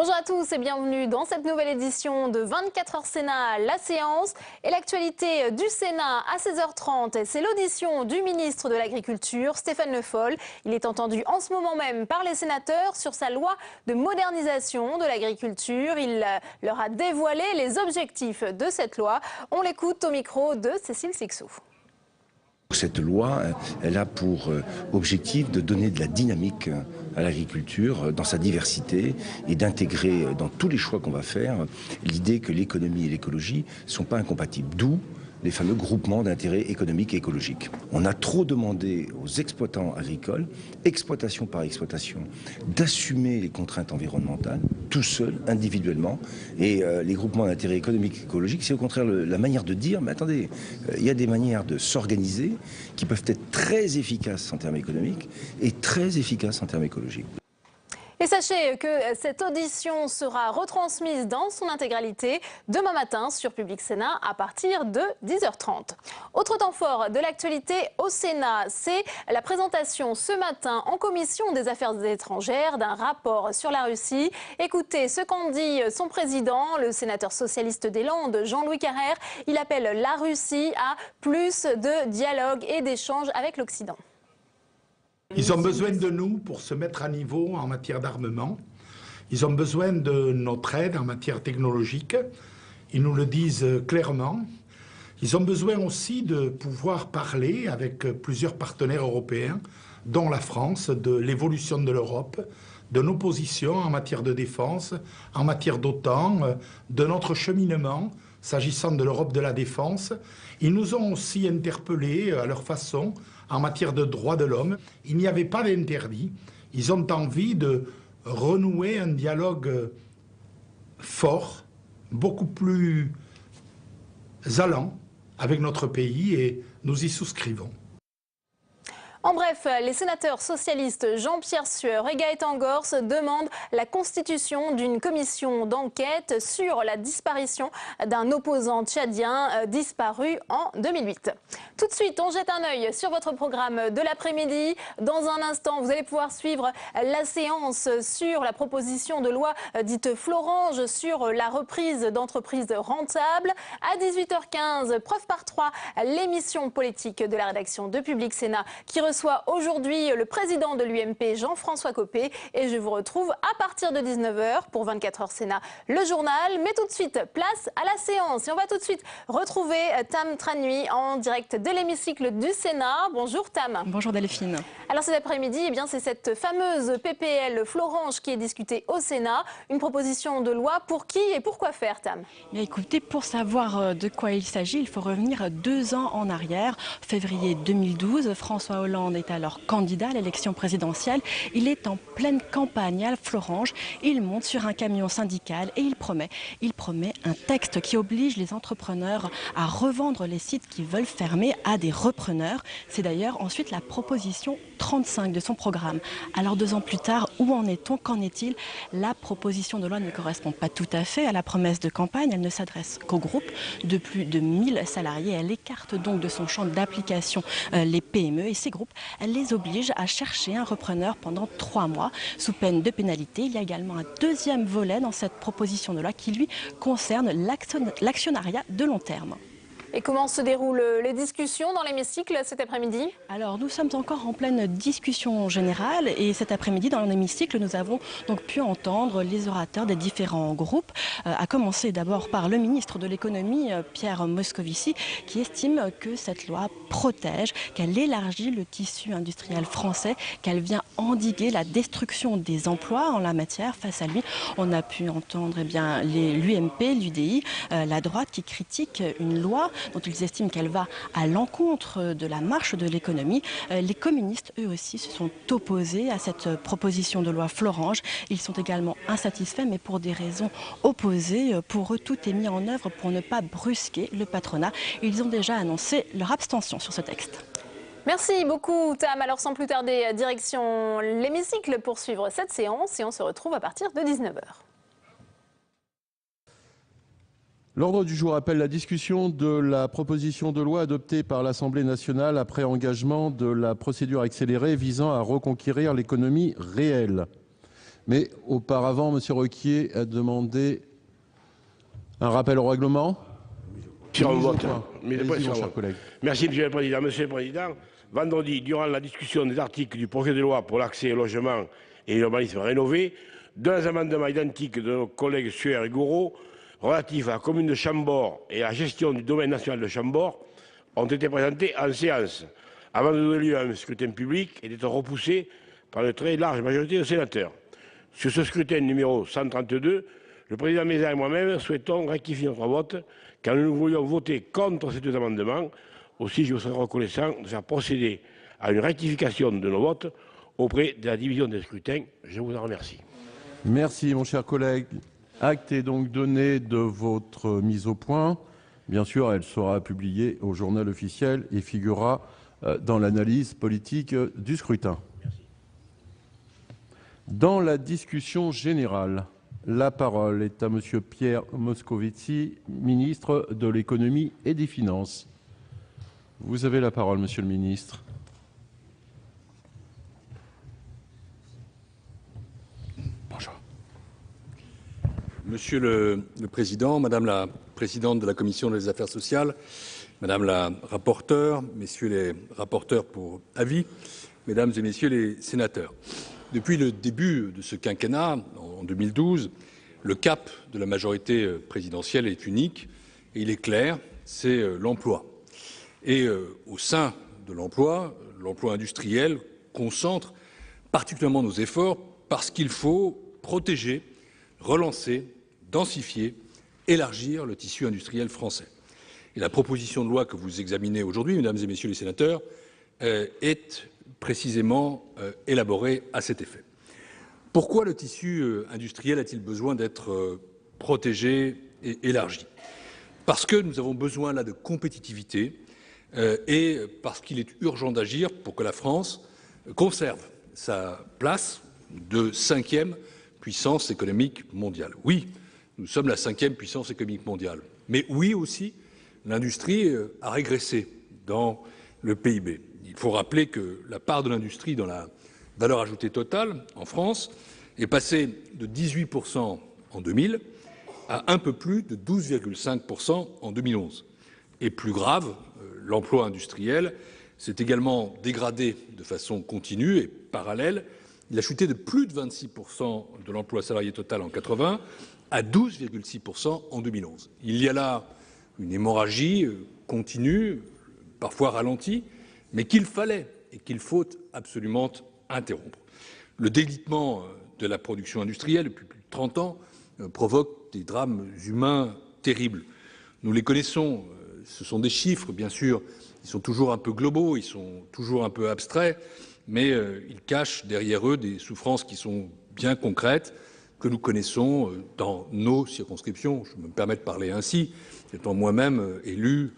Bonjour à tous et bienvenue dans cette nouvelle édition de 24 heures Sénat, la séance. Et l'actualité du Sénat à 16h30, c'est l'audition du ministre de l'Agriculture, Stéphane Le Foll. Il est entendu en ce moment même par les sénateurs sur sa loi de modernisation de l'agriculture. Il leur a dévoilé les objectifs de cette loi. On l'écoute au micro de Cécile Sixou. Cette loi, elle a pour objectif de donner de la dynamique à l'agriculture dans sa diversité et d'intégrer dans tous les choix qu'on va faire l'idée que l'économie et l'écologie ne sont pas incompatibles. D'où les fameux groupements d'intérêt économique et écologique. On a trop demandé aux exploitants agricoles, exploitation par exploitation, d'assumer les contraintes environnementales, tout seuls, individuellement. Et les groupements d'intérêt économique et écologique, c'est au contraire la manière de dire, mais attendez, il y a des manières de s'organiser qui peuvent être très efficaces en termes économiques et très efficaces en termes écologiques. Et sachez que cette audition sera retransmise dans son intégralité demain matin sur Public Sénat à partir de 10h30. Autre temps fort de l'actualité au Sénat, c'est la présentation ce matin en commission des affaires étrangères d'un rapport sur la Russie. Écoutez ce qu'en dit son président, le sénateur socialiste des Landes, Jean-Louis Carrère. Il appelle la Russie à plus de dialogue et d'échange avec l'Occident. Ils ont besoin de nous pour se mettre à niveau en matière d'armement. Ils ont besoin de notre aide en matière technologique. Ils nous le disent clairement. Ils ont besoin aussi de pouvoir parler avec plusieurs partenaires européens, dont la France, de l'évolution de l'Europe, de nos positions en matière de défense, en matière d'OTAN, de notre cheminement, s'agissant de l'Europe de la défense. Ils nous ont aussi interpellés à leur façon en matière de droits de l'homme. Il n'y avait pas d'interdit. Ils ont envie de renouer un dialogue fort, beaucoup plus allant avec notre pays et nous y souscrivons. En bref, les sénateurs socialistes Jean-Pierre Sueur et Gaëtan Gors demandent la constitution d'une commission d'enquête sur la disparition d'un opposant tchadien disparu en 2008. Tout de suite, on jette un œil sur votre programme de l'après-midi. Dans un instant, vous allez pouvoir suivre la séance sur la proposition de loi dite Florange sur la reprise d'entreprises rentables. À 18h15, preuve par 3, l'émission politique de la rédaction de Public Sénat qui reçoit aujourd'hui le président de l'UMP, Jean-François Copé. Et je vous retrouve à partir de 19h pour 24 heures Sénat, le journal. Mais tout de suite, place à la séance. Et on va tout de suite retrouver Tam Tranui en direct de l'hémicycle du Sénat. Bonjour Tam. Bonjour Delphine. Alors cet après-midi, c'est cette fameuse PPL Florange qui est discutée au Sénat. Une proposition de loi pour qui et pourquoi faire, Tam? Bien, écoutez, pour savoir de quoi il s'agit, il faut revenir 2 ans en arrière. Février 2012, François Hollande est alors candidat à l'élection présidentielle. Il est en pleine campagne à Florange. Il monte sur un camion syndical et il promet un texte qui oblige les entrepreneurs à revendre les sites qui veulent fermer à des repreneurs. C'est d'ailleurs ensuite la proposition 35 de son programme. Alors 2 ans plus tard, où en est-on? Qu'en est-il? La proposition de loi ne correspond pas tout à fait à la promesse de campagne. Elle ne s'adresse qu'aux groupes de plus de 1000 salariés. Elle écarte donc de son champ d'application les PME et ces groupes, elle les oblige à chercher un repreneur pendant 3 mois sous peine de pénalité. Il y a également un deuxième volet dans cette proposition de loi qui lui concerne l'actionnariat de long terme. Et comment se déroulent les discussions dans l'hémicycle cet après-midi? Alors nous sommes encore en pleine discussion générale et cet après-midi dans l'hémicycle nous avons donc pu entendre les orateurs des différents groupes, à commencer d'abord par le ministre de l'économie Pierre Moscovici qui estime que cette loi protège, qu'elle élargit le tissu industriel français, qu'elle vient endiguer la destruction des emplois en la matière. Face à lui, on a pu entendre l'UMP, l'UDI, la droite qui critique une loi dont ils estiment qu'elle va à l'encontre de la marche de l'économie. Les communistes, eux aussi, se sont opposés à cette proposition de loi Florange. Ils sont également insatisfaits, mais pour des raisons opposées. Pour eux, tout est mis en œuvre pour ne pas brusquer le patronat. Ils ont déjà annoncé leur abstention sur ce texte. Merci beaucoup Tam. Alors sans plus tarder, direction l'hémicycle pour suivre cette séance et on se retrouve à partir de 19h. L'ordre du jour appelle la discussion de la proposition de loi adoptée par l'Assemblée nationale après engagement de la procédure accélérée visant à reconquérir l'économie réelle. Mais auparavant, M. Requier a demandé un rappel au règlement. Sur un vote. Merci, Monsieur le Président. Monsieur le Président, vendredi, durant la discussion des articles du projet de loi pour l'accès au logement et l'urbanisme rénové, deux amendements identiques de nos collègues Sueur et Gourault relatifs à la commune de Chambord et à la gestion du domaine national de Chambord ont été présentés en séance, avant de donner lieu à un scrutin public et d'être repoussés par une très large majorité de sénateurs. Sur ce scrutin numéro 132, le président Mézard et moi-même souhaitons rectifier notre vote car nous voulions voter contre ces deux amendements. Aussi, je vous serais reconnaissant de faire procéder à une rectification de nos votes auprès de la division des scrutins. Je vous en remercie. Merci, mon cher collègue. Acte est donc donné de votre mise au point. Bien sûr, elle sera publiée au journal officiel et figurera dans l'analyse politique du scrutin. Merci. Dans la discussion générale, la parole est à Monsieur Pierre Moscovici, ministre de l'Économie et des Finances. Vous avez la parole, Monsieur le ministre. Bonjour. Monsieur le Président, Madame la Présidente de la Commission des Affaires sociales, Madame la rapporteure, Messieurs les rapporteurs pour avis, Mesdames et Messieurs les sénateurs, depuis le début de ce quinquennat, en 2012, le cap de la majorité présidentielle est unique et il est clair, c'est l'emploi. Et au sein de l'emploi industriel concentre particulièrement nos efforts parce qu'il faut protéger, relancer, densifier, élargir le tissu industriel français. Et la proposition de loi que vous examinez aujourd'hui, Mesdames et Messieurs les sénateurs, est précisément élaborée à cet effet. Pourquoi le tissu industriel a-t-il besoin d'être protégé et élargi? Parce que nous avons besoin là de compétitivité et parce qu'il est urgent d'agir pour que la France conserve sa place de 5e puissance économique mondiale. Oui, nous sommes la 5e puissance économique mondiale. Mais oui aussi, l'industrie a régressé dans le PIB. Il faut rappeler que la part de l'industrie dans la valeur ajoutée totale en France est passée de 18% en 2000 à un peu plus de 12,5% en 2011. Et plus grave, l'emploi industriel s'est également dégradé de façon continue et parallèle. Il a chuté de plus de 26% de l'emploi salarié total en 1980 à 12,6% en 2011. Il y a là une hémorragie continue, parfois ralentie, mais qu'il fallait et qu'il faut absolument interrompre. Le délitement de la production industrielle depuis plus de 30 ans provoque des drames humains terribles. Nous les connaissons, ce sont des chiffres, bien sûr, ils sont toujours un peu globaux, ils sont toujours un peu abstraits, mais ils cachent derrière eux des souffrances qui sont bien concrètes, que nous connaissons dans nos circonscriptions. Je me permets de parler ainsi, étant moi-même élu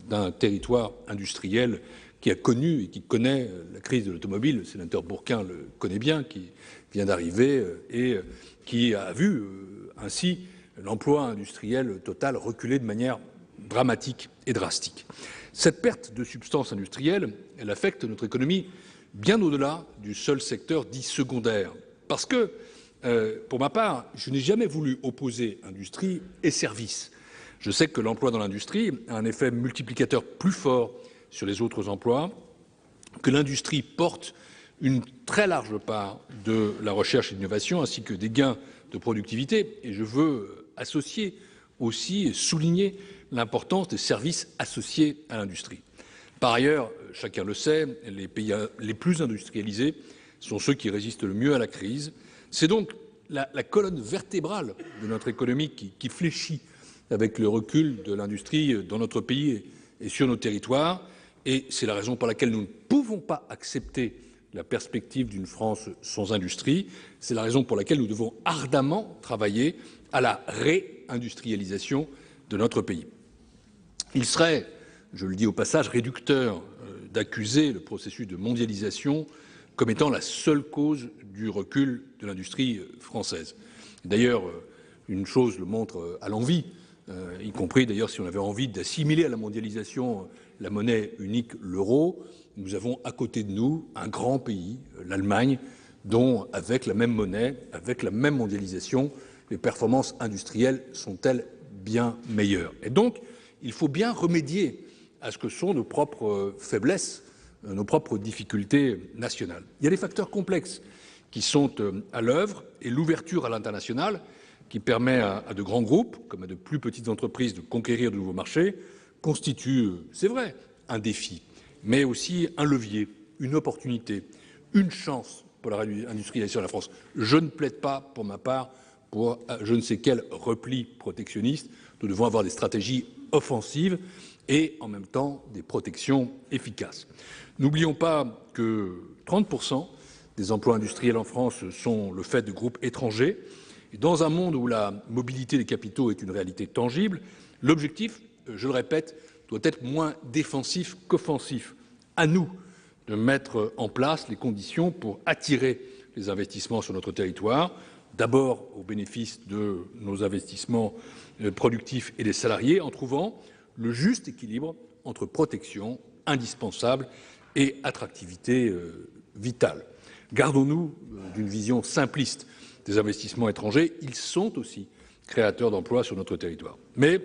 d'un territoire industriel qui a connu et qui connaît la crise de l'automobile. Le sénateur Bourquin le connaît bien, qui vient d'arriver et qui a vu ainsi l'emploi industriel total reculer de manière dramatique et drastique. Cette perte de substance industrielle, elle affecte notre économie bien au-delà du seul secteur dit secondaire. Parce que, pour ma part, je n'ai jamais voulu opposer industrie et services. Je sais que l'emploi dans l'industrie a un effet multiplicateur plus fort sur les autres emplois, que l'industrie porte une très large part de la recherche et de l'innovation ainsi que des gains de productivité. Et je veux associer aussi et souligner l'importance des services associés à l'industrie. Par ailleurs, chacun le sait, les pays les plus industrialisés sont ceux qui résistent le mieux à la crise. C'est donc la colonne vertébrale de notre économie qui fléchit avec le recul de l'industrie dans notre pays et sur nos territoires. Et c'est la raison pour laquelle nous ne pouvons pas accepter la perspective d'une France sans industrie. C'est la raison pour laquelle nous devons ardemment travailler à la réindustrialisation de notre pays. Il serait, je le dis au passage, réducteur d'accuser le processus de mondialisation comme étant la seule cause du recul de l'industrie française. D'ailleurs, une chose le montre à l'envi, y compris d'ailleurs si on avait envie d'assimiler à la mondialisation la monnaie unique, l'euro. Nous avons à côté de nous un grand pays, l'Allemagne, dont, avec la même monnaie, avec la même mondialisation, les performances industrielles sont-elles bien meilleures. Et donc, il faut bien remédier à ce que sont nos propres faiblesses, nos propres difficultés nationales. Il y a des facteurs complexes qui sont à l'œuvre et l'ouverture à l'international qui permet à de grands groupes comme à de plus petites entreprises de conquérir de nouveaux marchés constitue, c'est vrai, un défi, mais aussi un levier, une opportunité, une chance pour la réindustrialisation de la France. Je ne plaide pas, pour ma part, pour je ne sais quel repli protectionniste. Nous devons avoir des stratégies offensives et en même temps des protections efficaces. N'oublions pas que 30% des emplois industriels en France sont le fait de groupes étrangers. Et dans un monde où la mobilité des capitaux est une réalité tangible, l'objectif, je le répète, doit être moins défensif qu'offensif. À nous de mettre en place les conditions pour attirer les investissements sur notre territoire, d'abord au bénéfice de nos investissements productifs et des salariés, en trouvant le juste équilibre entre protection indispensable et attractivité vitale. Gardons-nous d'une vision simpliste des investissements étrangers, ils sont aussi créateurs d'emplois sur notre territoire. Mais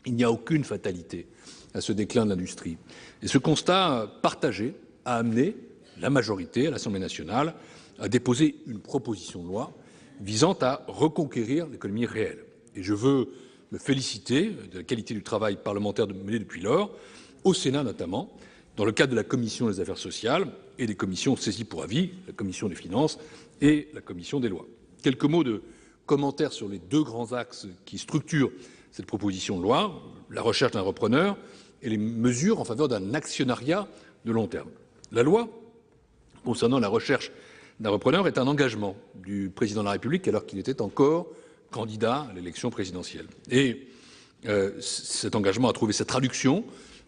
il n'y a aucune fatalité à ce déclin de l'industrie. Et ce constat partagé a amené la majorité à l'Assemblée nationale à déposer une proposition de loi visant à reconquérir l'économie réelle. Et je veux me féliciter de la qualité du travail parlementaire mené depuis lors, au Sénat notamment, dans le cadre de la Commission des affaires sociales et des commissions saisies pour avis, la Commission des finances et la Commission des lois. Quelques mots de commentaires sur les deux grands axes qui structurent cette proposition de loi, la recherche d'un repreneur et les mesures en faveur d'un actionnariat de long terme. La loi concernant la recherche d'un repreneur est un engagement du président de la République alors qu'il était encore candidat à l'élection présidentielle. Et cet engagement a trouvé sa traduction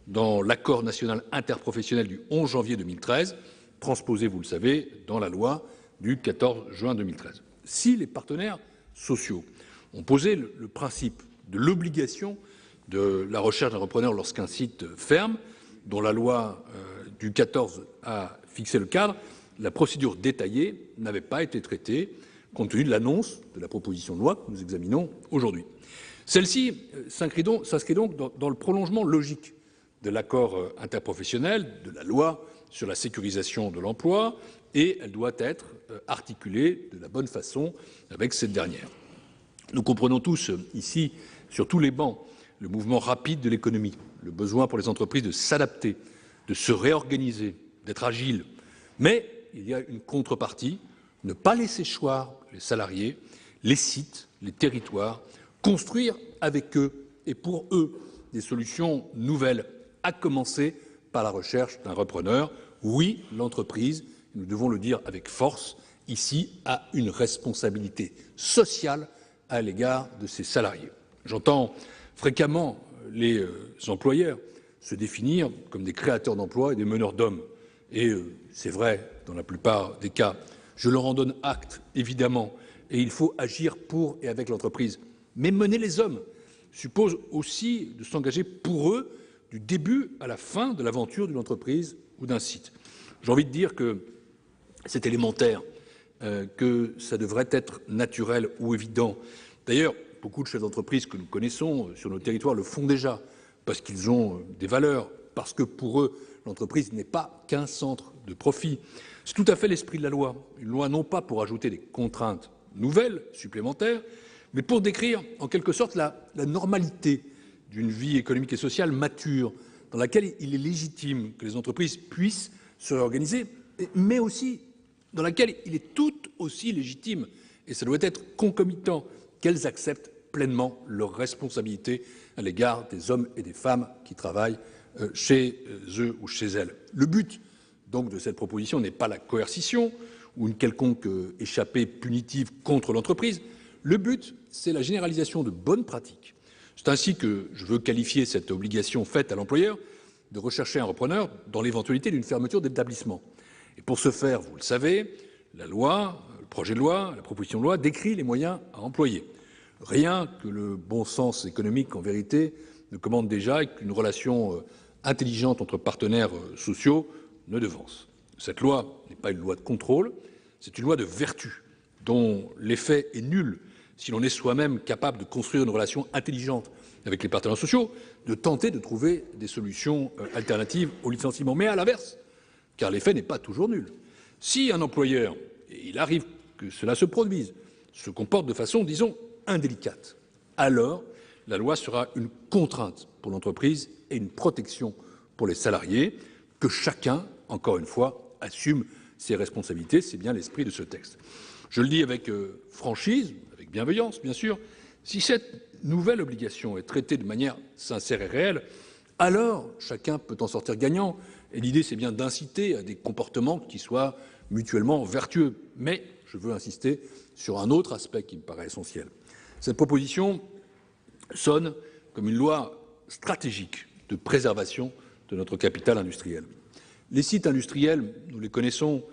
dans l'accord national interprofessionnel du 11 janvier 2013, transposé, vous le savez, dans la loi du 14 juin 2013. Si les partenaires sociaux ont posé le principe de l'obligation de la recherche d'un repreneur lorsqu'un site ferme, dont la loi du 14 a fixé le cadre, la procédure détaillée n'avait pas été traitée compte tenu de l'annonce de la proposition de loi que nous examinons aujourd'hui. Celle-ci s'inscrit donc dans le prolongement logique de l'accord interprofessionnel, de la loi sur la sécurisation de l'emploi, et elle doit être articulée de la bonne façon avec cette dernière. Nous comprenons tous ici, sur tous les bancs, le mouvement rapide de l'économie, le besoin pour les entreprises de s'adapter, de se réorganiser, d'être agiles. Mais il y a une contrepartie, ne pas laisser choir les salariés, les sites, les territoires, construire avec eux et pour eux des solutions nouvelles, à commencer par la recherche d'un repreneur. Oui, l'entreprise, nous devons le dire avec force, ici, a une responsabilité sociale à l'égard de ses salariés. J'entends fréquemment les employeurs se définir comme des créateurs d'emplois et des meneurs d'hommes. Et c'est vrai dans la plupart des cas. Je leur en donne acte, évidemment, et il faut agir pour et avec l'entreprise. Mais mener les hommes suppose aussi de s'engager pour eux du début à la fin de l'aventure d'une entreprise ou d'un site. J'ai envie de dire que c'est élémentaire, que ça devrait être naturel ou évident. D'ailleurs, beaucoup de chefs d'entreprise que nous connaissons sur nos territoires le font déjà, parce qu'ils ont des valeurs, parce que pour eux, l'entreprise n'est pas qu'un centre de profit. C'est tout à fait l'esprit de la loi. Une loi non pas pour ajouter des contraintes nouvelles, supplémentaires, mais pour décrire en quelque sorte la normalité d'une vie économique et sociale mature, dans laquelle il est légitime que les entreprises puissent se réorganiser, mais aussi dans laquelle il est tout aussi légitime, et ça doit être concomitant, qu'elles acceptent pleinement leurs responsabilités à l'égard des hommes et des femmes qui travaillent chez eux ou chez elles. Le but donc de cette proposition n'est pas la coercition ou une quelconque échappée punitive contre l'entreprise. Le but, c'est la généralisation de bonnes pratiques. C'est ainsi que je veux qualifier cette obligation faite à l'employeur de rechercher un repreneur dans l'éventualité d'une fermeture d'établissement. Et pour ce faire, vous le savez, la loi, le projet de loi, la proposition de loi décrit les moyens à employer. Rien que le bon sens économique, en vérité, ne commande déjà et qu'une relation intelligente entre partenaires sociaux ne devance. Cette loi n'est pas une loi de contrôle, C'est une loi de vertu dont l'effet est nul si l'on est soi-même capable de construire une relation intelligente avec les partenaires sociaux, de tenter de trouver des solutions alternatives au licenciement. Mais à l'inverse, car l'effet n'est pas toujours nul, si un employeur, et il arrive que cela se produise, se comporte de façon, disons, indélicate, alors la loi sera une contrainte pour l'entreprise et une protection pour les salariés. Que chacun, encore une fois, assume ses responsabilités, c'est bien l'esprit de ce texte. Je le dis avec franchise, avec bienveillance bien sûr, si cette nouvelle obligation est traitée de manière sincère et réelle, alors chacun peut en sortir gagnant. Et l'idée, c'est bien d'inciter à des comportements qui soient mutuellement vertueux. Mais je veux insister sur un autre aspect qui me paraît essentiel. Cette proposition sonne comme une loi stratégique de préservation de notre capital industriel. Les sites industriels, nous les connaissons,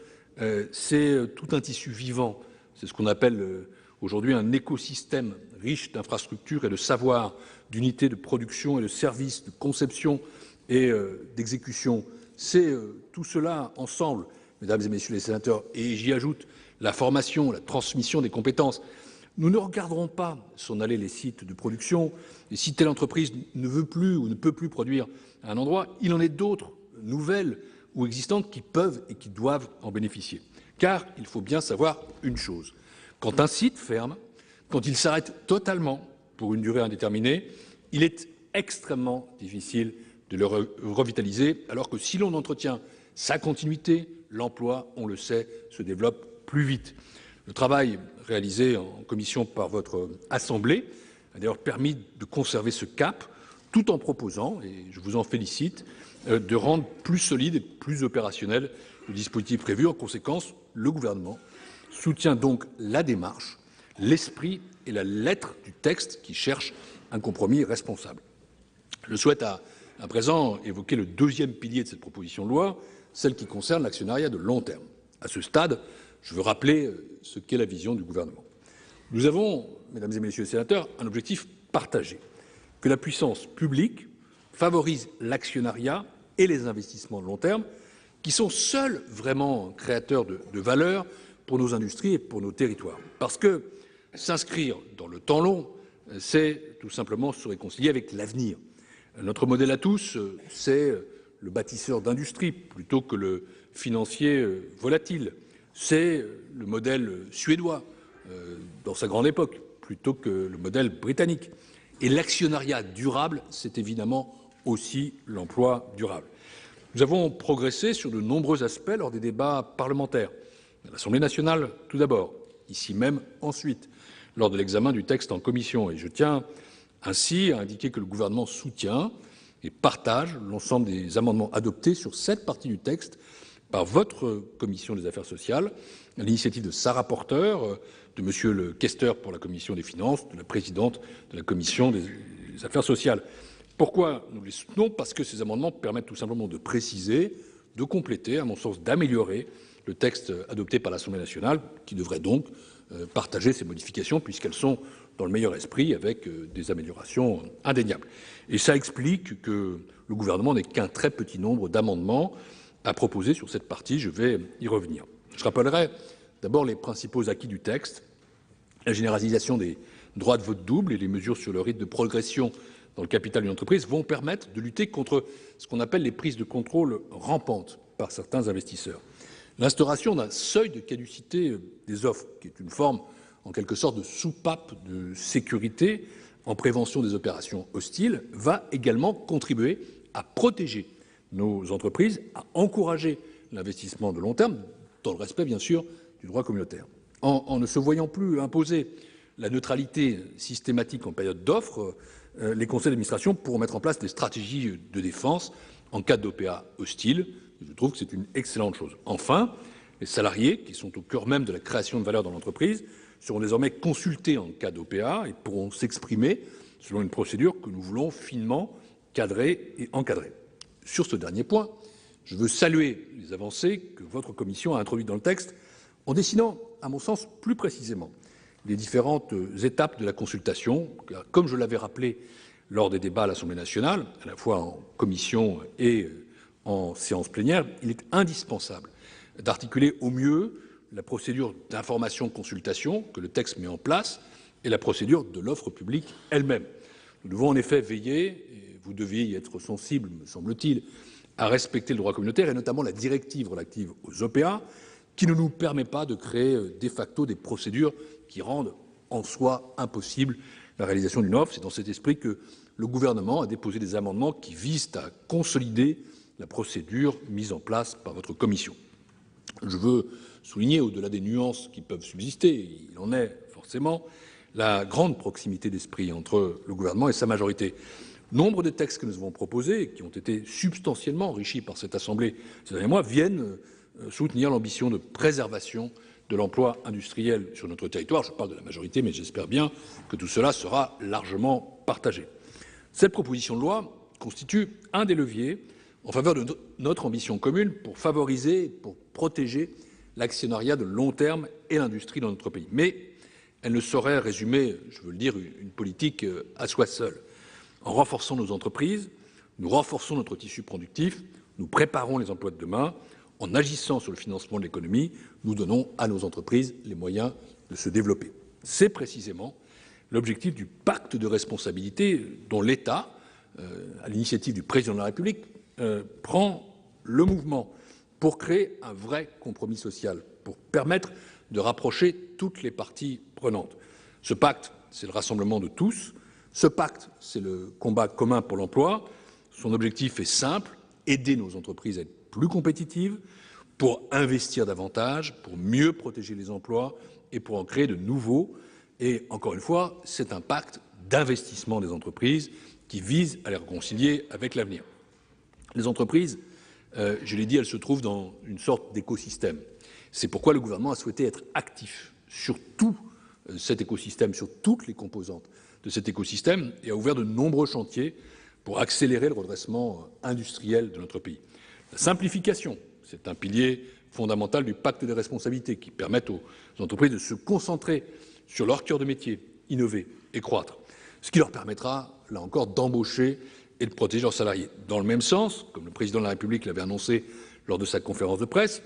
c'est tout un tissu vivant. C'est ce qu'on appelle aujourd'hui un écosystème riche d'infrastructures et de savoirs, d'unités de production et de services, de conception et d'exécution. C'est tout cela ensemble, mesdames et messieurs les sénateurs, et j'y ajoute la formation, la transmission des compétences. Nous ne regarderons pas s'en aller les sites de production, et si telle entreprise ne veut plus ou ne peut plus produire à un endroit, il en est d'autres, nouvelles ou existantes, qui peuvent et qui doivent en bénéficier. Car il faut bien savoir une chose, quand un site ferme, quand il s'arrête totalement pour une durée indéterminée, il est extrêmement difficile de le revitaliser, alors que si l'on entretient sa continuité, l'emploi, on le sait, se développe plus vite. Le travail réalisé en commission par votre Assemblée a d'ailleurs permis de conserver ce cap, tout en proposant, et je vous en félicite, de rendre plus solide et plus opérationnel le dispositif prévu. En conséquence, le Gouvernement soutient donc la démarche, l'esprit et la lettre du texte qui cherche un compromis responsable. Je souhaite à présent évoquer le deuxième pilier de cette proposition de loi, celle qui concerne l'actionnariat de long terme. À ce stade, je veux rappeler ce qu'est la vision du Gouvernement. Nous avons, mesdames et messieurs les sénateurs, un objectif partagé, que la puissance publique favorise l'actionnariat et les investissements de long terme, qui sont seuls vraiment créateurs de valeur pour nos industries et pour nos territoires. Parce que s'inscrire dans le temps long, c'est tout simplement se réconcilier avec l'avenir. Notre modèle à tous, c'est le bâtisseur d'industrie plutôt que le financier volatile. C'est le modèle suédois dans sa grande époque plutôt que le modèle britannique. Et l'actionnariat durable, c'est évidemment aussi l'emploi durable. Nous avons progressé sur de nombreux aspects lors des débats parlementaires. À l'Assemblée nationale, tout d'abord, ici même ensuite, lors de l'examen du texte en commission. Et je tiens ainsi à indiquer que le Gouvernement soutient et partage l'ensemble des amendements adoptés sur cette partie du texte par votre commission des affaires sociales, à l'initiative de sa rapporteure, de monsieur le questeur pour la commission des finances, de la présidente de la commission des affaires sociales. Pourquoi nous les soutenons? Parce que ces amendements permettent tout simplement de préciser, de compléter, à mon sens d'améliorer le texte adopté par l'Assemblée nationale, qui devrait donc partager ces modifications puisqu'elles sont dans le meilleur esprit avec des améliorations indéniables. Et ça explique que le gouvernement n'ait qu'un très petit nombre d'amendements à proposer sur cette partie. Je vais y revenir. Je rappellerai d'abord les principaux acquis du texte, la généralisation des droits de vote double et les mesures sur le rythme de progression dans le capital d'une entreprise vont permettre de lutter contre ce qu'on appelle les prises de contrôle rampantes par certains investisseurs. L'instauration d'un seuil de caducité des offres, qui est une forme en quelque sorte de soupape de sécurité en prévention des opérations hostiles, va également contribuer à protéger nos entreprises, à encourager l'investissement de long terme, dans le respect bien sûr du droit communautaire. En ne se voyant plus imposer la neutralité systématique en période d'offre, les conseils d'administration pourront mettre en place des stratégies de défense en cas d'OPA hostile. Je trouve que c'est une excellente chose. Enfin, les salariés, qui sont au cœur même de la création de valeur dans l'entreprise, seront désormais consultés en cas d'OPA et pourront s'exprimer selon une procédure que nous voulons finement cadrer et encadrer. Sur ce dernier point, je veux saluer les avancées que votre commission a introduites dans le texte en dessinant, à mon sens, plus précisément les différentes étapes de la consultation. Car, comme je l'avais rappelé lors des débats à l'Assemblée nationale, à la fois en commission et en séance plénière, il est indispensable d'articuler au mieux la procédure d'information-consultation que le texte met en place et la procédure de l'offre publique elle-même. Nous devons en effet veiller, et vous deviez y être sensible, me semble-t-il, à respecter le droit communautaire et notamment la directive relative aux OPA, qui ne nous permet pas de créer de facto des procédures qui rendent en soi impossible la réalisation d'une offre. C'est dans cet esprit que le gouvernement a déposé des amendements qui visent à consolider la procédure mise en place par votre commission. Je veux souligner, au-delà des nuances qui peuvent subsister, il en est forcément, la grande proximité d'esprit entre le gouvernement et sa majorité. Nombre de textes que nous avons proposés, et qui ont été substantiellement enrichis par cette Assemblée ces derniers mois, viennent soutenir l'ambition de préservation de l'emploi industriel sur notre territoire. Je parle de la majorité, mais j'espère bien que tout cela sera largement partagé. Cette proposition de loi constitue un des leviers en faveur de notre ambition commune pour favoriser et pour protéger l'actionnariat de long terme et l'industrie dans notre pays. Mais elle ne saurait résumer, je veux le dire, une politique à soi seule. En renforçant nos entreprises, nous renforçons notre tissu productif, nous préparons les emplois de demain. En agissant sur le financement de l'économie, nous donnons à nos entreprises les moyens de se développer. C'est précisément l'objectif du pacte de responsabilité dont l'État, à l'initiative du président de la République, prend le mouvement pour créer un vrai compromis social, pour permettre de rapprocher toutes les parties prenantes. Ce pacte, c'est le rassemblement de tous. Ce pacte, c'est le combat commun pour l'emploi. Son objectif est simple, aider nos entreprises à être plus compétitives, pour investir davantage, pour mieux protéger les emplois et pour en créer de nouveaux. Et encore une fois, c'est un pacte d'investissement des entreprises qui vise à les réconcilier avec l'avenir. Les entreprises, je l'ai dit, elles se trouvent dans une sorte d'écosystème. C'est pourquoi le gouvernement a souhaité être actif sur tout cet écosystème, sur toutes les composantes de cet écosystème, et a ouvert de nombreux chantiers pour accélérer le redressement industriel de notre pays. La simplification, c'est un pilier fondamental du pacte des responsabilités qui permet aux entreprises de se concentrer sur leur cœur de métier, innover et croître, ce qui leur permettra, là encore, d'embaucher et de protéger leurs salariés. Dans le même sens, comme le président de la République l'avait annoncé lors de sa conférence de presse,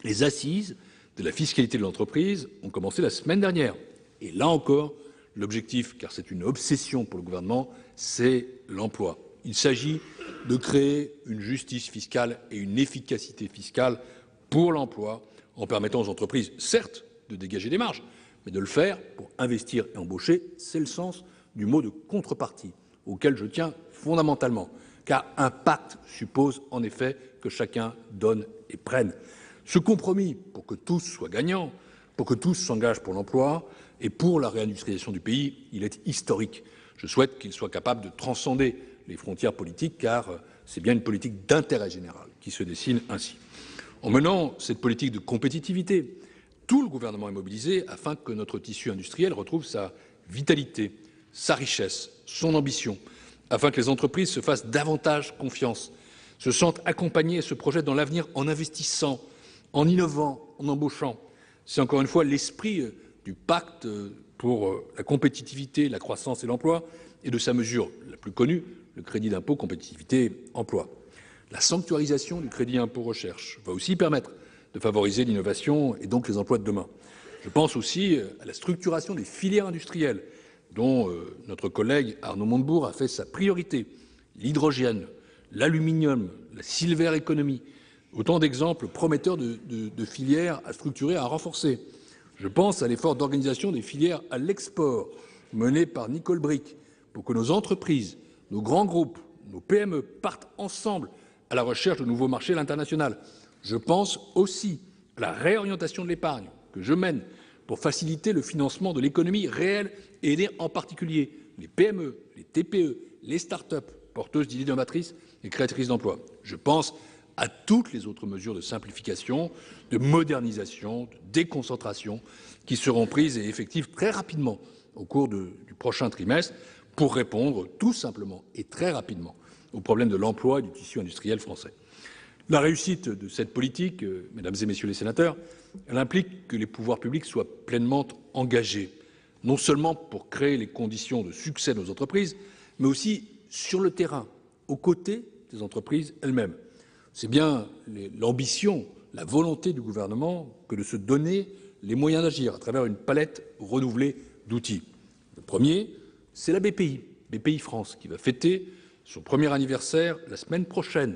les assises de la fiscalité de l'entreprise ont commencé la semaine dernière. Et là encore, l'objectif, car c'est une obsession pour le gouvernement, c'est l'emploi. Il s'agit de créer une justice fiscale et une efficacité fiscale pour l'emploi, en permettant aux entreprises, certes, de dégager des marges, mais de le faire pour investir et embaucher. C'est le sens du mot de contrepartie, auquel je tiens fondamentalement, car un pacte suppose en effet que chacun donne et prenne. Ce compromis, pour que tous soient gagnants, pour que tous s'engagent pour l'emploi et pour la réindustrialisation du pays, il est historique. Je souhaite qu'il soit capable de transcender les frontières politiques, car c'est bien une politique d'intérêt général qui se dessine ainsi. En menant cette politique de compétitivité, tout le gouvernement est mobilisé afin que notre tissu industriel retrouve sa vitalité, sa richesse, son ambition, afin que les entreprises se fassent davantage confiance, se sentent accompagnées et se projettent dans l'avenir en investissant, en innovant, en embauchant. C'est encore une fois l'esprit du pacte pour la compétitivité, la croissance et l'emploi et de sa mesure la plus connue, le crédit d'impôt compétitivité emploi. La sanctuarisation du crédit impôt recherche va aussi permettre de favoriser l'innovation et donc les emplois de demain. Je pense aussi à la structuration des filières industrielles dont notre collègue Arnaud Montebourg a fait sa priorité. L'hydrogène, l'aluminium, la silver economy, autant d'exemples prometteurs de filières à structurer, à renforcer. Je pense à l'effort d'organisation des filières à l'export mené par Nicole Bricq pour que nos entreprises, nos grands groupes, nos PME partent ensemble à la recherche de nouveaux marchés à l'international. Je pense aussi à la réorientation de l'épargne que je mène pour faciliter le financement de l'économie réelle et aider en particulier les PME, les TPE, les start-up porteuses d'idées novatrices et créatrices d'emplois. Je pense à toutes les autres mesures de simplification, de modernisation, de déconcentration qui seront prises et effectives très rapidement au cours du prochain trimestre pour répondre tout simplement et très rapidement aux problèmes de l'emploi et du tissu industriel français. La réussite de cette politique, mesdames et messieurs les sénateurs, elle implique que les pouvoirs publics soient pleinement engagés, non seulement pour créer les conditions de succès de nos entreprises, mais aussi sur le terrain, aux côtés des entreprises elles-mêmes. C'est bien l'ambition la volonté du gouvernement que de se donner les moyens d'agir à travers une palette renouvelée d'outils. Le premier, c'est la BPI France, qui va fêter son premier anniversaire la semaine prochaine,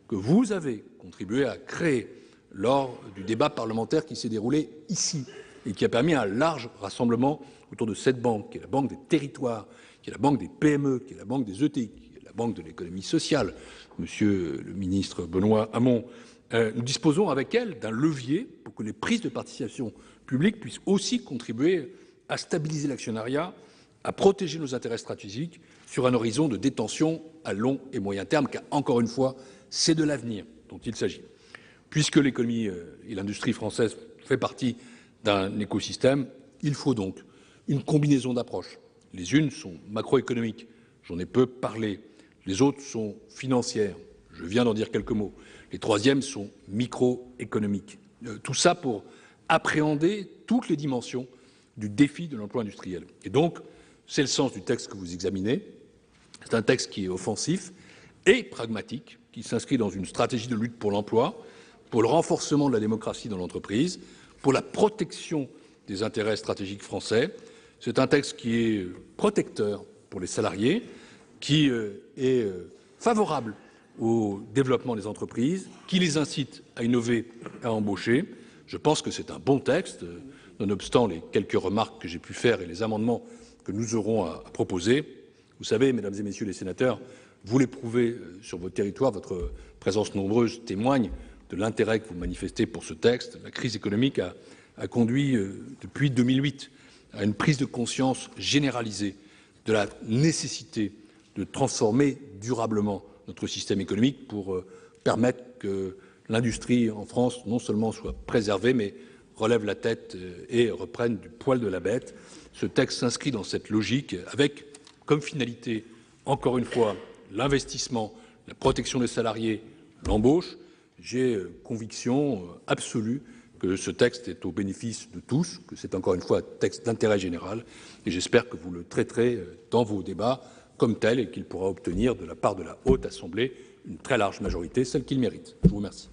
que vous avez contribué à créer lors du débat parlementaire qui s'est déroulé ici et qui a permis un large rassemblement autour de cette banque, qui est la banque des territoires, qui est la banque des PME, qui est la banque des ETI, qui est la banque de l'économie sociale. Monsieur le ministre Benoît Hamon, nous disposons avec elle d'un levier pour que les prises de participation publiques puissent aussi contribuer à stabiliser l'actionnariat, à protéger nos intérêts stratégiques sur un horizon de détention à long et moyen terme, car encore une fois, c'est de l'avenir dont il s'agit. Puisque l'économie et l'industrie française font partie d'un écosystème, il faut donc une combinaison d'approches. Les unes sont macroéconomiques, j'en ai peu parlé. Les autres sont financières, je viens d'en dire quelques mots. Les troisièmes sont microéconomiques. Tout ça pour appréhender toutes les dimensions du défi de l'emploi industriel. Et donc, c'est le sens du texte que vous examinez. C'est un texte qui est offensif et pragmatique, qui s'inscrit dans une stratégie de lutte pour l'emploi, pour le renforcement de la démocratie dans l'entreprise, pour la protection des intérêts stratégiques français. C'est un texte qui est protecteur pour les salariés, qui est favorable au développement des entreprises, qui les incite à innover, à embaucher. Je pense que c'est un bon texte, nonobstant les quelques remarques que j'ai pu faire et les amendements que nous aurons à proposer. Vous savez, mesdames et messieurs les sénateurs, vous l'éprouvez sur votre territoire, votre présence nombreuse témoigne de l'intérêt que vous manifestez pour ce texte. La crise économique a conduit, depuis 2008, à une prise de conscience généralisée de la nécessité de transformer durablement notre système économique pour permettre que l'industrie en France non seulement soit préservée, mais relève la tête et reprenne du poil de la bête. Ce texte s'inscrit dans cette logique avec comme finalité, encore une fois, l'investissement, la protection des salariés, l'embauche. J'ai conviction absolue que ce texte est au bénéfice de tous, que c'est encore une fois un texte d'intérêt général, et j'espère que vous le traiterez dans vos débats comme tel et qu'il pourra obtenir de la part de la Haute Assemblée une très large majorité, celle qu'il mérite. Je vous remercie.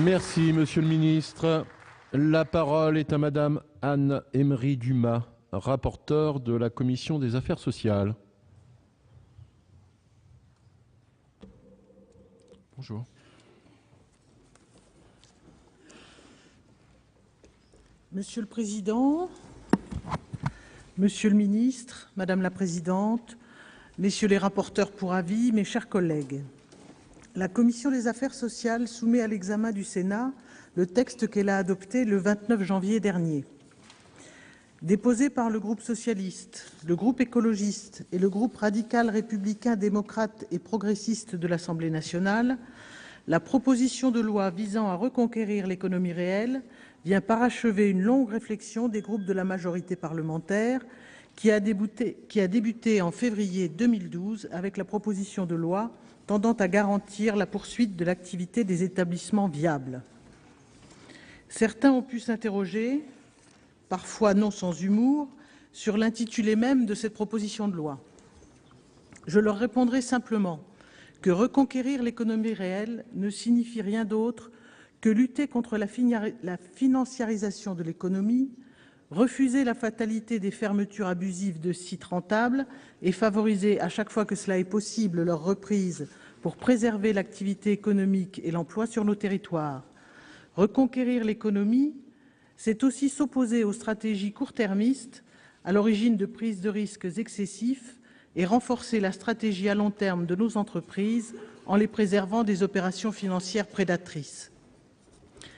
Merci, Monsieur le Ministre. La parole est à Madame Anne-Emery Dumas, rapporteure de la Commission des Affaires sociales. Bonjour. Monsieur le Président, Monsieur le Ministre, Madame la Présidente, Messieurs les rapporteurs pour avis, mes chers collègues, la Commission des Affaires sociales soumet à l'examen du Sénat le texte qu'elle a adopté le 29 janvier dernier. Déposé par le groupe socialiste, le groupe écologiste et le groupe radical républicain démocrate et progressiste de l'Assemblée nationale, la proposition de loi visant à reconquérir l'économie réelle vient parachever une longue réflexion des groupes de la majorité parlementaire qui a débuté en février 2012 avec la proposition de loi tendant à garantir la poursuite de l'activité des établissements viables. Certains ont pu s'interroger, parfois non sans humour, sur l'intitulé même de cette proposition de loi. Je leur répondrai simplement que reconquérir l'économie réelle ne signifie rien d'autre que lutter contre la financiarisation de l'économie, refuser la fatalité des fermetures abusives de sites rentables et favoriser, à chaque fois que cela est possible, leur reprise pour préserver l'activité économique et l'emploi sur nos territoires. Reconquérir l'économie, c'est aussi s'opposer aux stratégies court-termistes à l'origine de prises de risques excessifs et renforcer la stratégie à long terme de nos entreprises en les préservant des opérations financières prédatrices.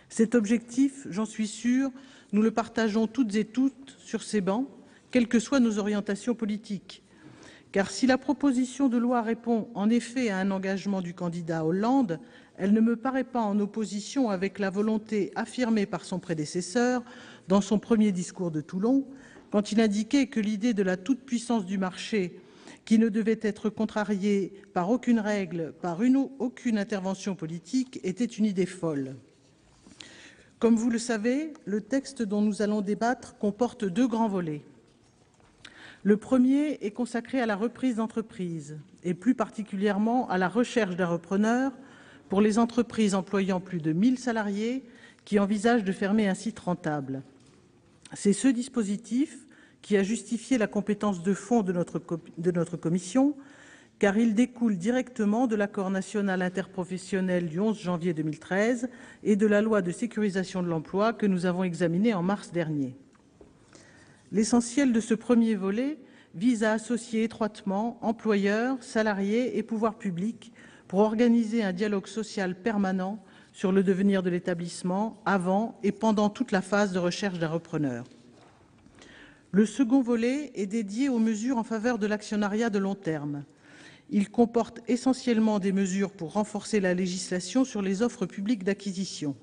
Cet objectif, j'en suis sûre, nous le partageons toutes et tous sur ces bancs, quelles que soient nos orientations politiques. Car si la proposition de loi répond en effet à un engagement du candidat Hollande, elle ne me paraît pas en opposition avec la volonté affirmée par son prédécesseur dans son premier discours de Toulon, quand il indiquait que l'idée de la toute-puissance du marché, qui ne devait être contrariée par aucune règle, par aucune intervention politique, était une idée folle. Comme vous le savez, le texte dont nous allons débattre comporte deux grands volets. Le premier est consacré à la reprise d'entreprise, et plus particulièrement à la recherche d'un repreneur, pour les entreprises employant plus de 1000 salariés qui envisagent de fermer un site rentable. C'est ce dispositif qui a justifié la compétence de fond de notre commission, car il découle directement de l'accord national interprofessionnel du 11 janvier 2013 et de la loi de sécurisation de l'emploi que nous avons examinée en mars dernier. L'essentiel de ce premier volet vise à associer étroitement employeurs, salariés et pouvoirs publics pour organiser un dialogue social permanent sur le devenir de l'établissement avant et pendant toute la phase de recherche d'un repreneur. Le second volet est dédié aux mesures en faveur de l'actionnariat de long terme. Il comporte essentiellement des mesures pour renforcer la législation sur les offres publiques d'acquisition.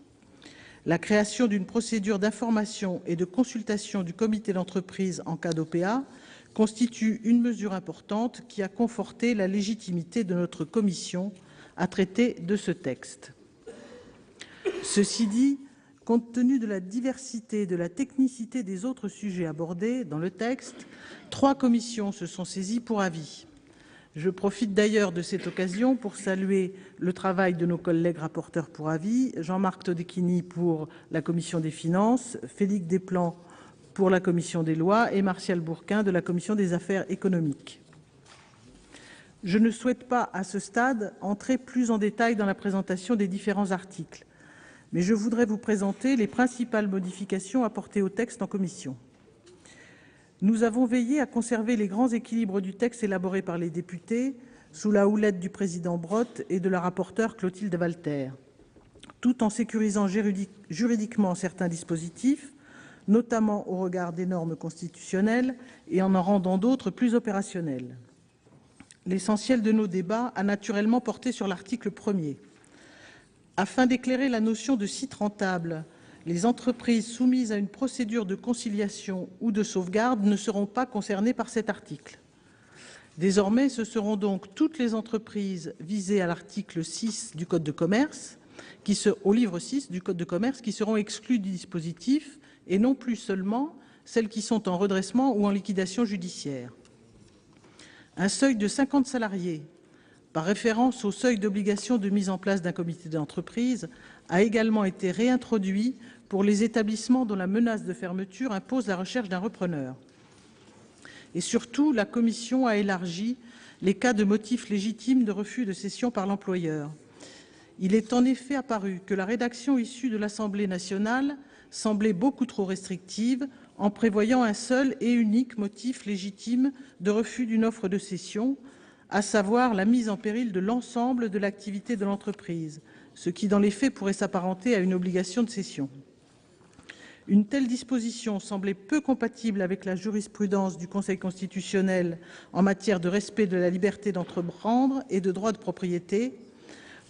La création d'une procédure d'information et de consultation du comité d'entreprise en cas d'OPA constitue une mesure importante qui a conforté la légitimité de notre commission à traiter de ce texte. Ceci dit, compte tenu de la diversité et de la technicité des autres sujets abordés dans le texte, 3 commissions se sont saisies pour avis. Je profite d'ailleurs de cette occasion pour saluer le travail de nos collègues rapporteurs pour avis, Jean-Marc Todeschini pour la commission des finances, Félix Desplan pour la commission des lois et Martial Bourquin de la commission des affaires économiques. Je ne souhaite pas, à ce stade, entrer plus en détail dans la présentation des différents articles, mais je voudrais vous présenter les principales modifications apportées au texte en commission. Nous avons veillé à conserver les grands équilibres du texte élaboré par les députés, sous la houlette du président Brottes et de la rapporteure Clotilde Walter, tout en sécurisant juridiquement certains dispositifs, notamment au regard des normes constitutionnelles, et en rendant d'autres plus opérationnels. L'essentiel de nos débats a naturellement porté sur l'article 1er. Afin d'éclairer la notion de site rentable, les entreprises soumises à une procédure de conciliation ou de sauvegarde ne seront pas concernées par cet article. Désormais, ce seront donc toutes les entreprises visées à l'article 6 du Code de commerce, au livre 6 du Code de commerce, qui seront exclues du dispositif, et non plus seulement celles qui sont en redressement ou en liquidation judiciaire. Un seuil de 50 salariés, par référence au seuil d'obligation de mise en place d'un comité d'entreprise, a également été réintroduit pour les établissements dont la menace de fermeture impose la recherche d'un repreneur. Et surtout, la Commission a élargi les cas de motifs légitimes de refus de cession par l'employeur. Il est en effet apparu que la rédaction issue de l'Assemblée nationale semblait beaucoup trop restrictive en prévoyant un seul et unique motif légitime de refus d'une offre de cession, à savoir la mise en péril de l'ensemble de l'activité de l'entreprise, ce qui dans les faits pourrait s'apparenter à une obligation de cession. Une telle disposition semblait peu compatible avec la jurisprudence du Conseil constitutionnel en matière de respect de la liberté d'entreprendre et de droit de propriété,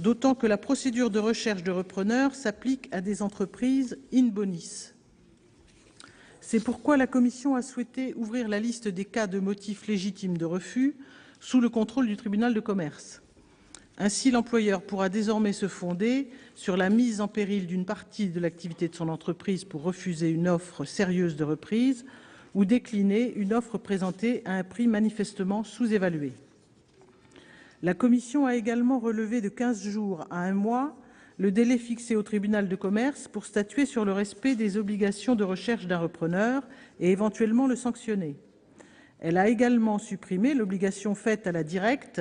d'autant que la procédure de recherche de repreneur s'applique à des entreprises in bonis. C'est pourquoi la Commission a souhaité ouvrir la liste des cas de motifs légitimes de refus sous le contrôle du tribunal de commerce. Ainsi, l'employeur pourra désormais se fonder sur la mise en péril d'une partie de l'activité de son entreprise pour refuser une offre sérieuse de reprise ou décliner une offre présentée à un prix manifestement sous-évalué. La Commission a également relevé de 15 jours à 1 mois le délai fixé au tribunal de commerce pour statuer sur le respect des obligations de recherche d'un repreneur et éventuellement le sanctionner. Elle a également supprimé l'obligation faite à la Direccte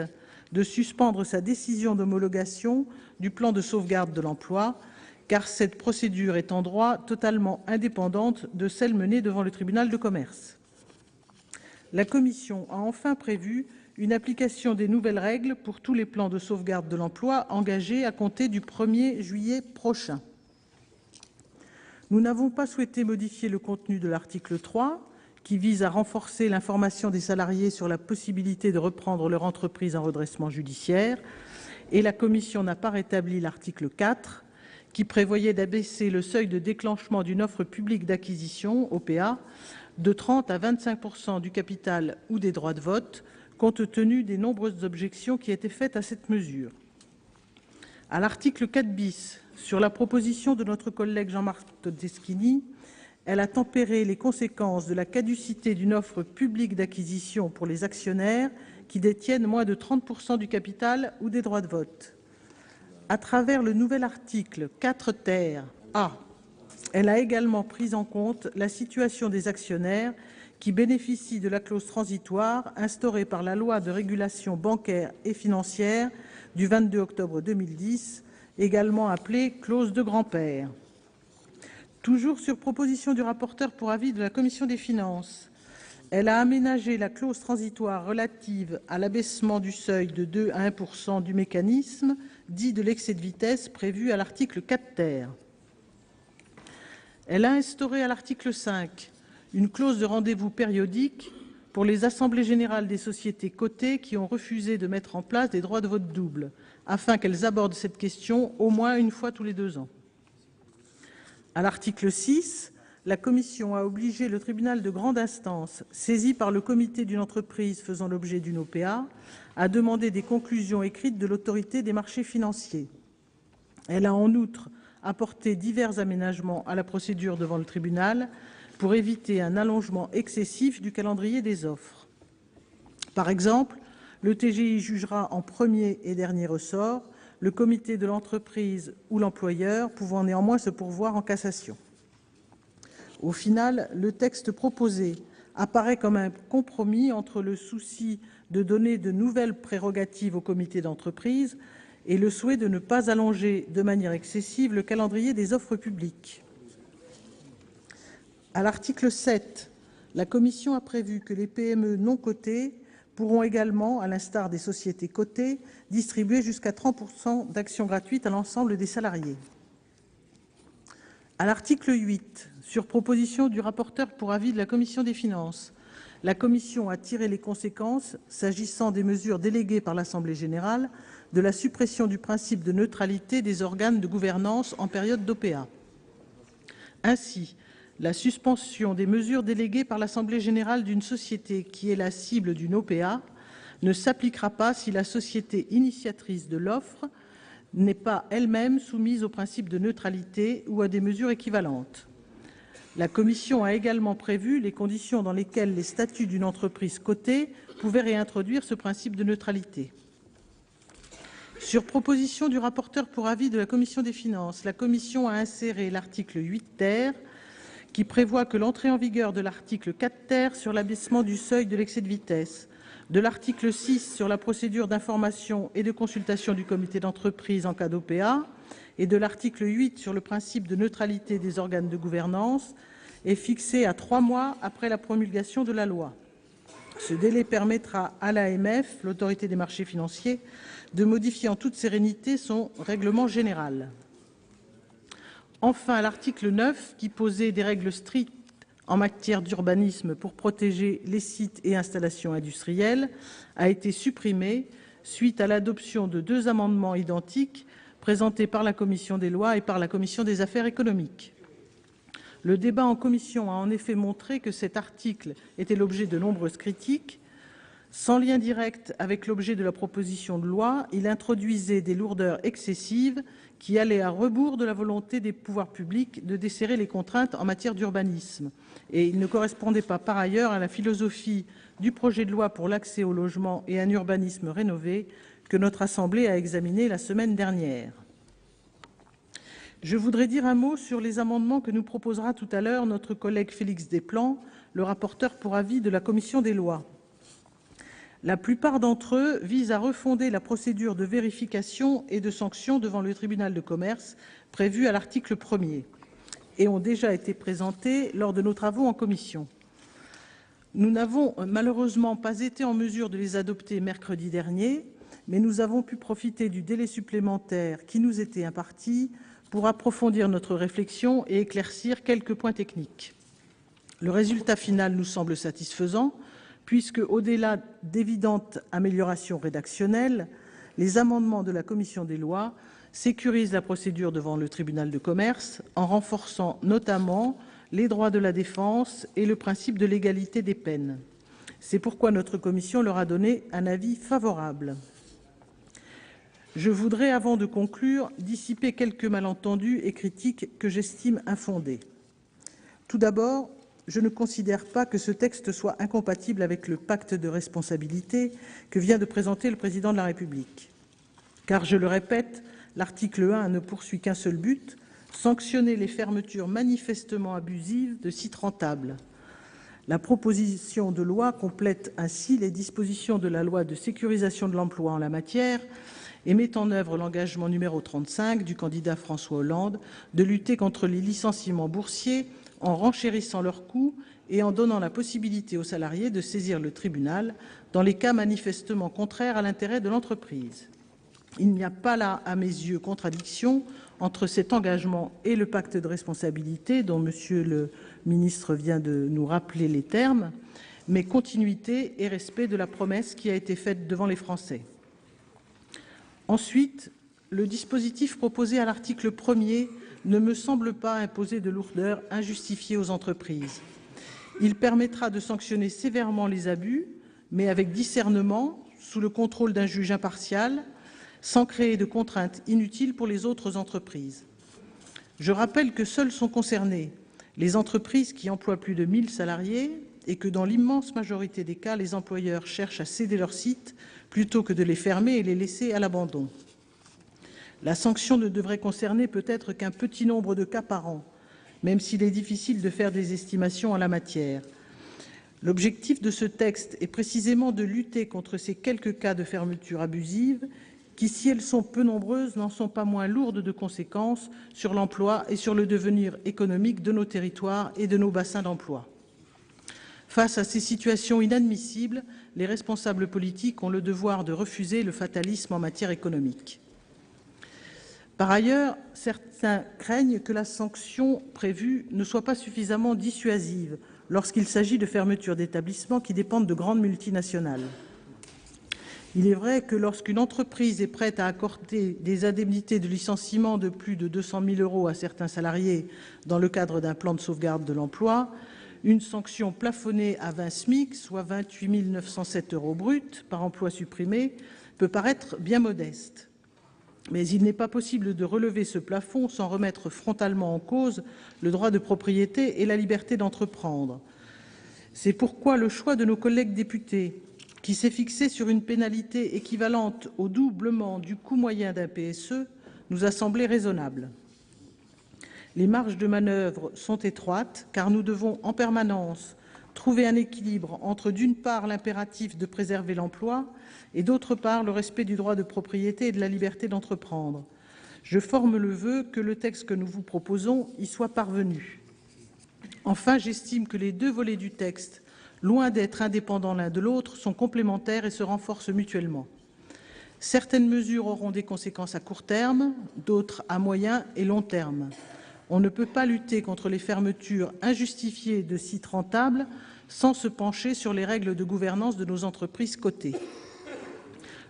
de suspendre sa décision d'homologation du plan de sauvegarde de l'emploi, car cette procédure est en droit totalement indépendante de celle menée devant le tribunal de commerce. La Commission a enfin prévu une application des nouvelles règles pour tous les plans de sauvegarde de l'emploi engagés à compter du 1er juillet prochain. Nous n'avons pas souhaité modifier le contenu de l'article 3, qui vise à renforcer l'information des salariés sur la possibilité de reprendre leur entreprise en redressement judiciaire, et la Commission n'a pas rétabli l'article 4, qui prévoyait d'abaisser le seuil de déclenchement d'une offre publique d'acquisition, OPA, de 30 à 25% du capital ou des droits de vote, compte tenu des nombreuses objections qui étaient faites à cette mesure. À l'article 4 bis, sur la proposition de notre collègue Jean-Marc Todeschini, elle a tempéré les conséquences de la caducité d'une offre publique d'acquisition pour les actionnaires qui détiennent moins de 30% du capital ou des droits de vote. À travers le nouvel article 4 ter A, elle a également pris en compte la situation des actionnaires qui bénéficient de la clause transitoire instaurée par la loi de régulation bancaire et financière du 22 octobre 2010, également appelée clause de grand-père. Toujours sur proposition du rapporteur pour avis de la commission des finances, elle a aménagé la clause transitoire relative à l'abaissement du seuil de 2 à 1% du mécanisme dit de l'excès de vitesse prévu à l'article 4 ter. Elle a instauré à l'article 5 une clause de rendez-vous périodique pour les assemblées générales des sociétés cotées qui ont refusé de mettre en place des droits de vote double, afin qu'elles abordent cette question au moins une fois tous les 2 ans. À l'article 6, la Commission a obligé le tribunal de grande instance, saisi par le comité d'une entreprise faisant l'objet d'une OPA, à demander des conclusions écrites de l'autorité des marchés financiers. Elle a en outre apporté divers aménagements à la procédure devant le tribunal pour éviter un allongement excessif du calendrier des offres. Par exemple, le TGI jugera en premier et dernier ressort, le comité de l'entreprise ou l'employeur pouvant néanmoins se pourvoir en cassation. Au final, le texte proposé apparaît comme un compromis entre le souci de donner de nouvelles prérogatives au comité d'entreprise et le souhait de ne pas allonger de manière excessive le calendrier des offres publiques. À l'article 7, la Commission a prévu que les PME non cotées pourront également, à l'instar des sociétés cotées, distribuer jusqu'à 30% d'actions gratuites à l'ensemble des salariés. À l'article 8, sur proposition du rapporteur pour avis de la Commission des finances, la Commission a tiré les conséquences, s'agissant des mesures déléguées par l'Assemblée générale, de la suppression du principe de neutralité des organes de gouvernance en période d'OPA. Ainsi, la suspension des mesures déléguées par l'Assemblée générale d'une société qui est la cible d'une OPA ne s'appliquera pas si la société initiatrice de l'offre n'est pas elle-même soumise au principe de neutralité ou à des mesures équivalentes. La Commission a également prévu les conditions dans lesquelles les statuts d'une entreprise cotée pouvaient réintroduire ce principe de neutralité. Sur proposition du rapporteur pour avis de la Commission des finances, la Commission a inséré l'article 8 ter qui prévoit que l'entrée en vigueur de l'article 4 ter sur l'abaissement du seuil de l'excès de vitesse, de l'article 6 sur la procédure d'information et de consultation du comité d'entreprise en cas d'OPA et de l'article 8 sur le principe de neutralité des organes de gouvernance est fixé à 3 mois après la promulgation de la loi. Ce délai permettra à l'AMF, l'autorité des marchés financiers, de modifier en toute sérénité son règlement général. Enfin, l'article 9, qui posait des règles strictes en matière d'urbanisme pour protéger les sites et installations industrielles, a été supprimé suite à l'adoption de 2 amendements identiques présentés par la Commission des lois et par la Commission des affaires économiques. Le débat en commission a en effet montré que cet article était l'objet de nombreuses critiques. Sans lien direct avec l'objet de la proposition de loi, il introduisait des lourdeurs excessives qui allaient à rebours de la volonté des pouvoirs publics de desserrer les contraintes en matière d'urbanisme. Et il ne correspondait pas par ailleurs à la philosophie du projet de loi pour l'accès au logement et un urbanisme rénové que notre Assemblée a examiné la semaine dernière. Je voudrais dire un mot sur les amendements que nous proposera tout à l'heure notre collègue Félix Desplans, le rapporteur pour avis de la commission des lois. La plupart d'entre eux visent à refonder la procédure de vérification et de sanction devant le tribunal de commerce prévue à l'article 1er et ont déjà été présentés lors de nos travaux en commission. Nous n'avons malheureusement pas été en mesure de les adopter mercredi dernier, mais nous avons pu profiter du délai supplémentaire qui nous était imparti pour approfondir notre réflexion et éclaircir quelques points techniques. Le résultat final nous semble satisfaisant, puisque, au-delà d'évidentes améliorations rédactionnelles, les amendements de la commission des lois sécurisent la procédure devant le tribunal de commerce en renforçant notamment les droits de la défense et le principe de l'égalité des peines. C'est pourquoi notre commission leur a donné un avis favorable. Je voudrais, avant de conclure, dissiper quelques malentendus et critiques que j'estime infondés. Tout d'abord, je ne considère pas que ce texte soit incompatible avec le pacte de responsabilité que vient de présenter le Président de la République. Car, je le répète, L'article 1 ne poursuit qu'un seul but, sanctionner les fermetures manifestement abusives de sites rentables. La proposition de loi complète ainsi les dispositions de la loi de sécurisation de l'emploi en la matière et met en œuvre l'engagement numéro 35 du candidat François Hollande de lutter contre les licenciements boursiers en renchérissant leurs coûts et en donnant la possibilité aux salariés de saisir le tribunal dans les cas manifestement contraires à l'intérêt de l'entreprise. Il n'y a pas là, à mes yeux, contradiction entre cet engagement et le pacte de responsabilité dont Monsieur le ministre vient de nous rappeler les termes, mais continuité et respect de la promesse qui a été faite devant les Français. Ensuite, le dispositif proposé à l'article 1er ne me semble pas imposer de lourdeur injustifiée aux entreprises. Il permettra de sanctionner sévèrement les abus, mais avec discernement, sous le contrôle d'un juge impartial, sans créer de contraintes inutiles pour les autres entreprises. Je rappelle que seules sont concernées les entreprises qui emploient plus de 1000 salariés et que dans l'immense majorité des cas, les employeurs cherchent à céder leurs sites plutôt que de les fermer et les laisser à l'abandon. La sanction ne devrait concerner peut-être qu'un petit nombre de cas par an, même s'il est difficile de faire des estimations en la matière. L'objectif de ce texte est précisément de lutter contre ces quelques cas de fermeture abusive qui, si elles sont peu nombreuses, n'en sont pas moins lourdes de conséquences sur l'emploi et sur le devenir économique de nos territoires et de nos bassins d'emploi. Face à ces situations inadmissibles, les responsables politiques ont le devoir de refuser le fatalisme en matière économique. Par ailleurs, certains craignent que la sanction prévue ne soit pas suffisamment dissuasive lorsqu'il s'agit de fermetures d'établissements qui dépendent de grandes multinationales. Il est vrai que lorsqu'une entreprise est prête à accorder des indemnités de licenciement de plus de 200 000 € à certains salariés dans le cadre d'un plan de sauvegarde de l'emploi, une sanction plafonnée à 20 SMIC, soit 28 907 € bruts par emploi supprimé, peut paraître bien modeste. Mais il n'est pas possible de relever ce plafond sans remettre frontalement en cause le droit de propriété et la liberté d'entreprendre. C'est pourquoi le choix de nos collègues députés, qui s'est fixé sur une pénalité équivalente au doublement du coût moyen d'un PSE, nous a semblé raisonnable. Les marges de manœuvre sont étroites, car nous devons en permanence trouver un équilibre entre, d'une part, l'impératif de préserver l'emploi et, d'autre part, le respect du droit de propriété et de la liberté d'entreprendre. Je forme le vœu que le texte que nous vous proposons y soit parvenu. Enfin, j'estime que les deux volets du texte, loin d'être indépendants l'un de l'autre, sont complémentaires et se renforcent mutuellement. Certaines mesures auront des conséquences à court terme, d'autres à moyen et long terme. On ne peut pas lutter contre les fermetures injustifiées de sites rentables sans se pencher sur les règles de gouvernance de nos entreprises cotées.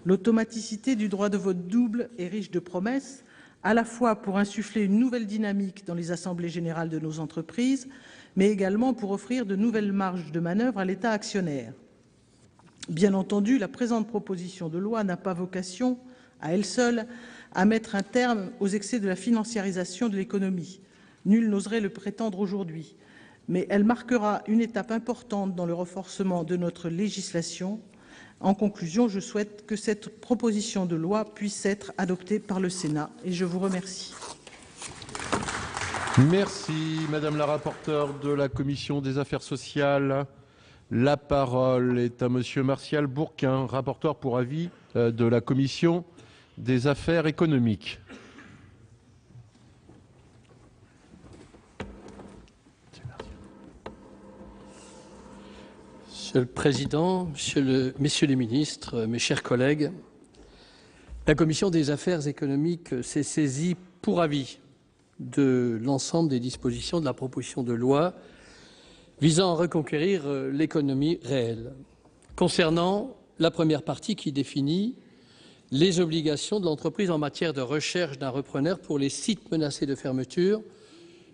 L'automaticité du droit de vote double est riche de promesses, à la fois pour insuffler une nouvelle dynamique dans les assemblées générales de nos entreprises, mais également pour offrir de nouvelles marges de manœuvre à l'État actionnaire. Bien entendu, la présente proposition de loi n'a pas vocation, à elle seule, à mettre un terme aux excès de la financiarisation de l'économie. Nul n'oserait le prétendre aujourd'hui, mais elle marquera une étape importante dans le renforcement de notre législation. En conclusion, je souhaite que cette proposition de loi puisse être adoptée par le Sénat et je vous remercie. Merci, Madame la rapporteure de la Commission des affaires sociales. La parole est à Monsieur Martial Bourquin, rapporteur pour avis de la Commission des affaires économiques. Monsieur le Président, Messieurs les ministres, mes chers collègues, la Commission des affaires économiques s'est saisie pour avis de l'ensemble des dispositions de la proposition de loi visant à reconquérir l'économie réelle. Concernant la première partie qui définit les obligations de l'entreprise en matière de recherche d'un repreneur pour les sites menacés de fermeture,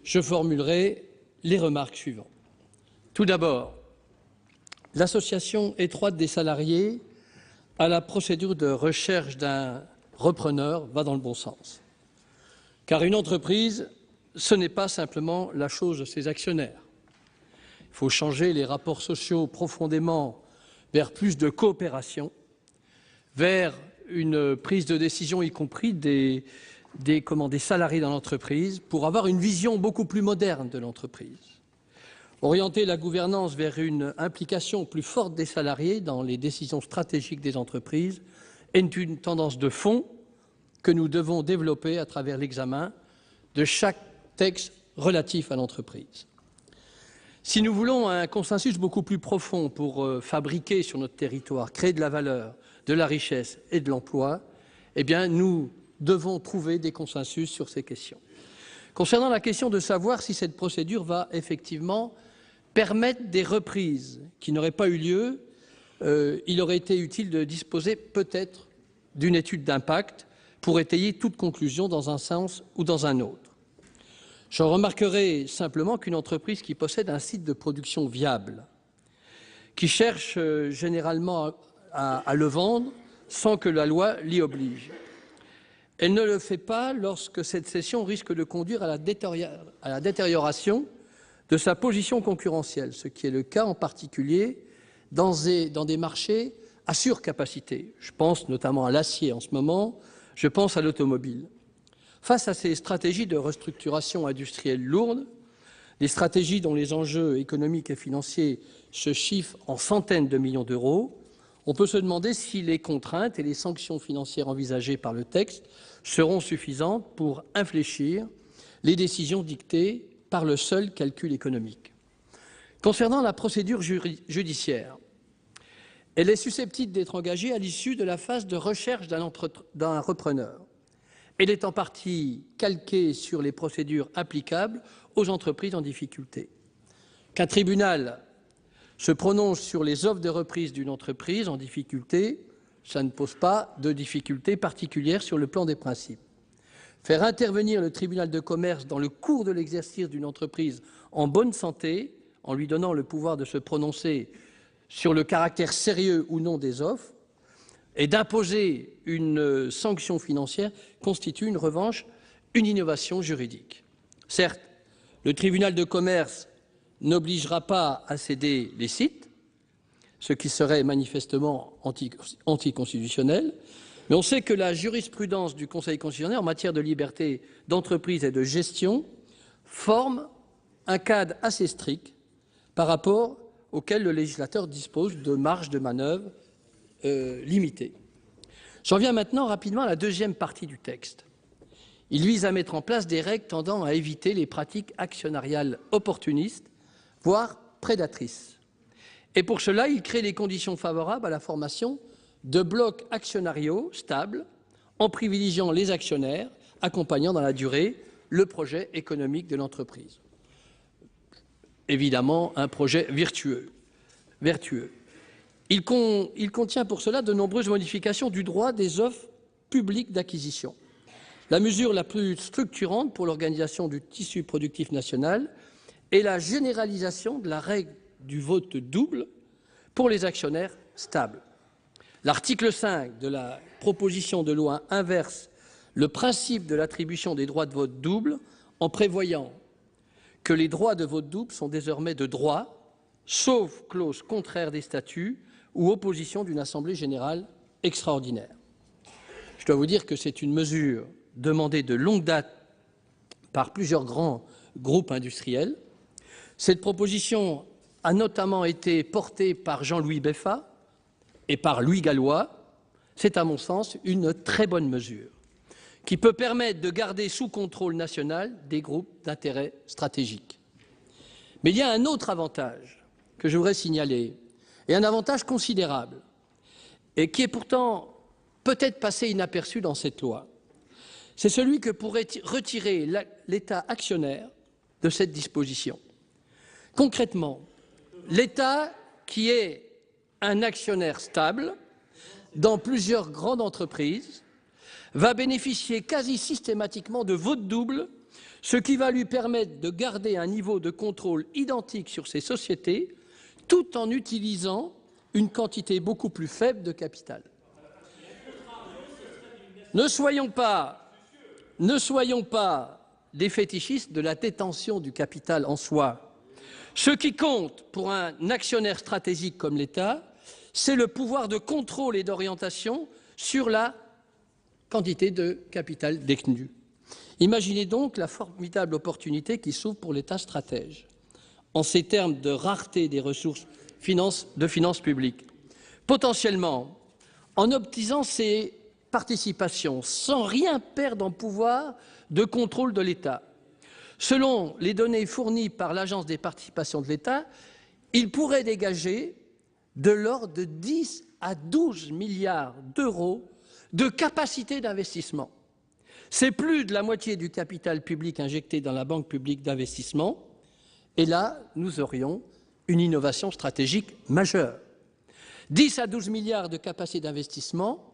je formulerai les remarques suivantes. Tout d'abord, l'association étroite des salariés à la procédure de recherche d'un repreneur va dans le bon sens. Car une entreprise, ce n'est pas simplement la chose de ses actionnaires. Il faut changer les rapports sociaux profondément vers plus de coopération, vers une prise de décision, y compris des des salariés dans l'entreprise pour avoir une vision beaucoup plus moderne de l'entreprise. Orienter la gouvernance vers une implication plus forte des salariés dans les décisions stratégiques des entreprises est une tendance de fond que nous devons développer à travers l'examen de chaque texte relatif à l'entreprise. Si nous voulons un consensus beaucoup plus profond pour fabriquer sur notre territoire, créer de la valeur, de la richesse et de l'emploi, eh bien, nous devons trouver des consensus sur ces questions. Concernant la question de savoir si cette procédure va effectivement permettre des reprises qui n'auraient pas eu lieu, il aurait été utile de disposer peut-être d'une étude d'impact pour étayer toute conclusion dans un sens ou dans un autre. Je remarquerai simplement qu'une entreprise qui possède un site de production viable, qui cherche généralement à le vendre sans que la loi l'y oblige, elle ne le fait pas lorsque cette cession risque de conduire à la détérioration de sa position concurrentielle, ce qui est le cas en particulier dans des marchés à surcapacité. Je pense notamment à l'acier en ce moment, je pense à l'automobile. Face à ces stratégies de restructuration industrielle lourdes, des stratégies dont les enjeux économiques et financiers se chiffrent en centaines de millions d'euros, on peut se demander si les contraintes et les sanctions financières envisagées par le texte seront suffisantes pour infléchir les décisions dictées par le seul calcul économique. Concernant la procédure judiciaire, elle est susceptible d'être engagée à l'issue de la phase de recherche d'un repreneur. Elle est en partie calquée sur les procédures applicables aux entreprises en difficulté. Qu'un tribunal se prononce sur les offres de reprise d'une entreprise en difficulté, ça ne pose pas de difficulté particulière sur le plan des principes. Faire intervenir le tribunal de commerce dans le cours de l'exercice d'une entreprise en bonne santé, en lui donnant le pouvoir de se prononcer sur le caractère sérieux ou non des offres, et d'imposer une sanction financière constitue une revanche, une innovation juridique. Certes, le tribunal de commerce n'obligera pas à céder les sites, ce qui serait manifestement anticonstitutionnel, mais on sait que la jurisprudence du Conseil constitutionnel en matière de liberté d'entreprise et de gestion forme un cadre assez strict par rapport auquel le législateur dispose de marges de manœuvre limitées. J'en viens maintenant rapidement à la deuxième partie du texte. Il vise à mettre en place des règles tendant à éviter les pratiques actionnariales opportunistes, voire prédatrices. Et pour cela, il crée les conditions favorables à la formation de blocs actionnariaux stables, en privilégiant les actionnaires, accompagnant dans la durée le projet économique de l'entreprise. Évidemment, un projet vertueux. Il contient pour cela de nombreuses modifications du droit des offres publiques d'acquisition. La mesure la plus structurante pour l'organisation du tissu productif national est la généralisation de la règle du vote double pour les actionnaires stables. L'article 5 de la proposition de loi inverse le principe de l'attribution des droits de vote double en prévoyant que les droits de vote double sont désormais de droit, sauf clause contraire des statuts ou opposition d'une assemblée générale extraordinaire. Je dois vous dire que c'est une mesure demandée de longue date par plusieurs grands groupes industriels. Cette proposition a notamment été portée par Jean-Louis Beffa et par Louis Gallois. C'est à mon sens une très bonne mesure qui peut permettre de garder sous contrôle national des groupes d'intérêt stratégique. Mais il y a un autre avantage que je voudrais signaler, et un avantage considérable, et qui est pourtant peut-être passé inaperçu dans cette loi. C'est celui que pourrait retirer l'État actionnaire de cette disposition. Concrètement, l'État, qui est un actionnaire stable dans plusieurs grandes entreprises, va bénéficier quasi systématiquement de vote double, ce qui va lui permettre de garder un niveau de contrôle identique sur ses sociétés, tout en utilisant une quantité beaucoup plus faible de capital. Ne soyons pas des fétichistes de la détention du capital en soi. Ce qui compte pour un actionnaire stratégique comme l'État, c'est le pouvoir de contrôle et d'orientation sur la quantité de capital détenu. Imaginez donc la formidable opportunité qui s'ouvre pour l'État stratège, en ces termes de rareté des ressources de finances publiques. Potentiellement, en optisant ces participations sans rien perdre en pouvoir de contrôle de l'État. Selon les données fournies par l'Agence des participations de l'État, il pourrait dégager de l'ordre de 10 à 12 milliards d'euros de capacité d'investissement. C'est plus de la moitié du capital public injecté dans la Banque publique d'investissement. Et là, nous aurions une innovation stratégique majeure. 10 à 12 milliards de capacité d'investissement,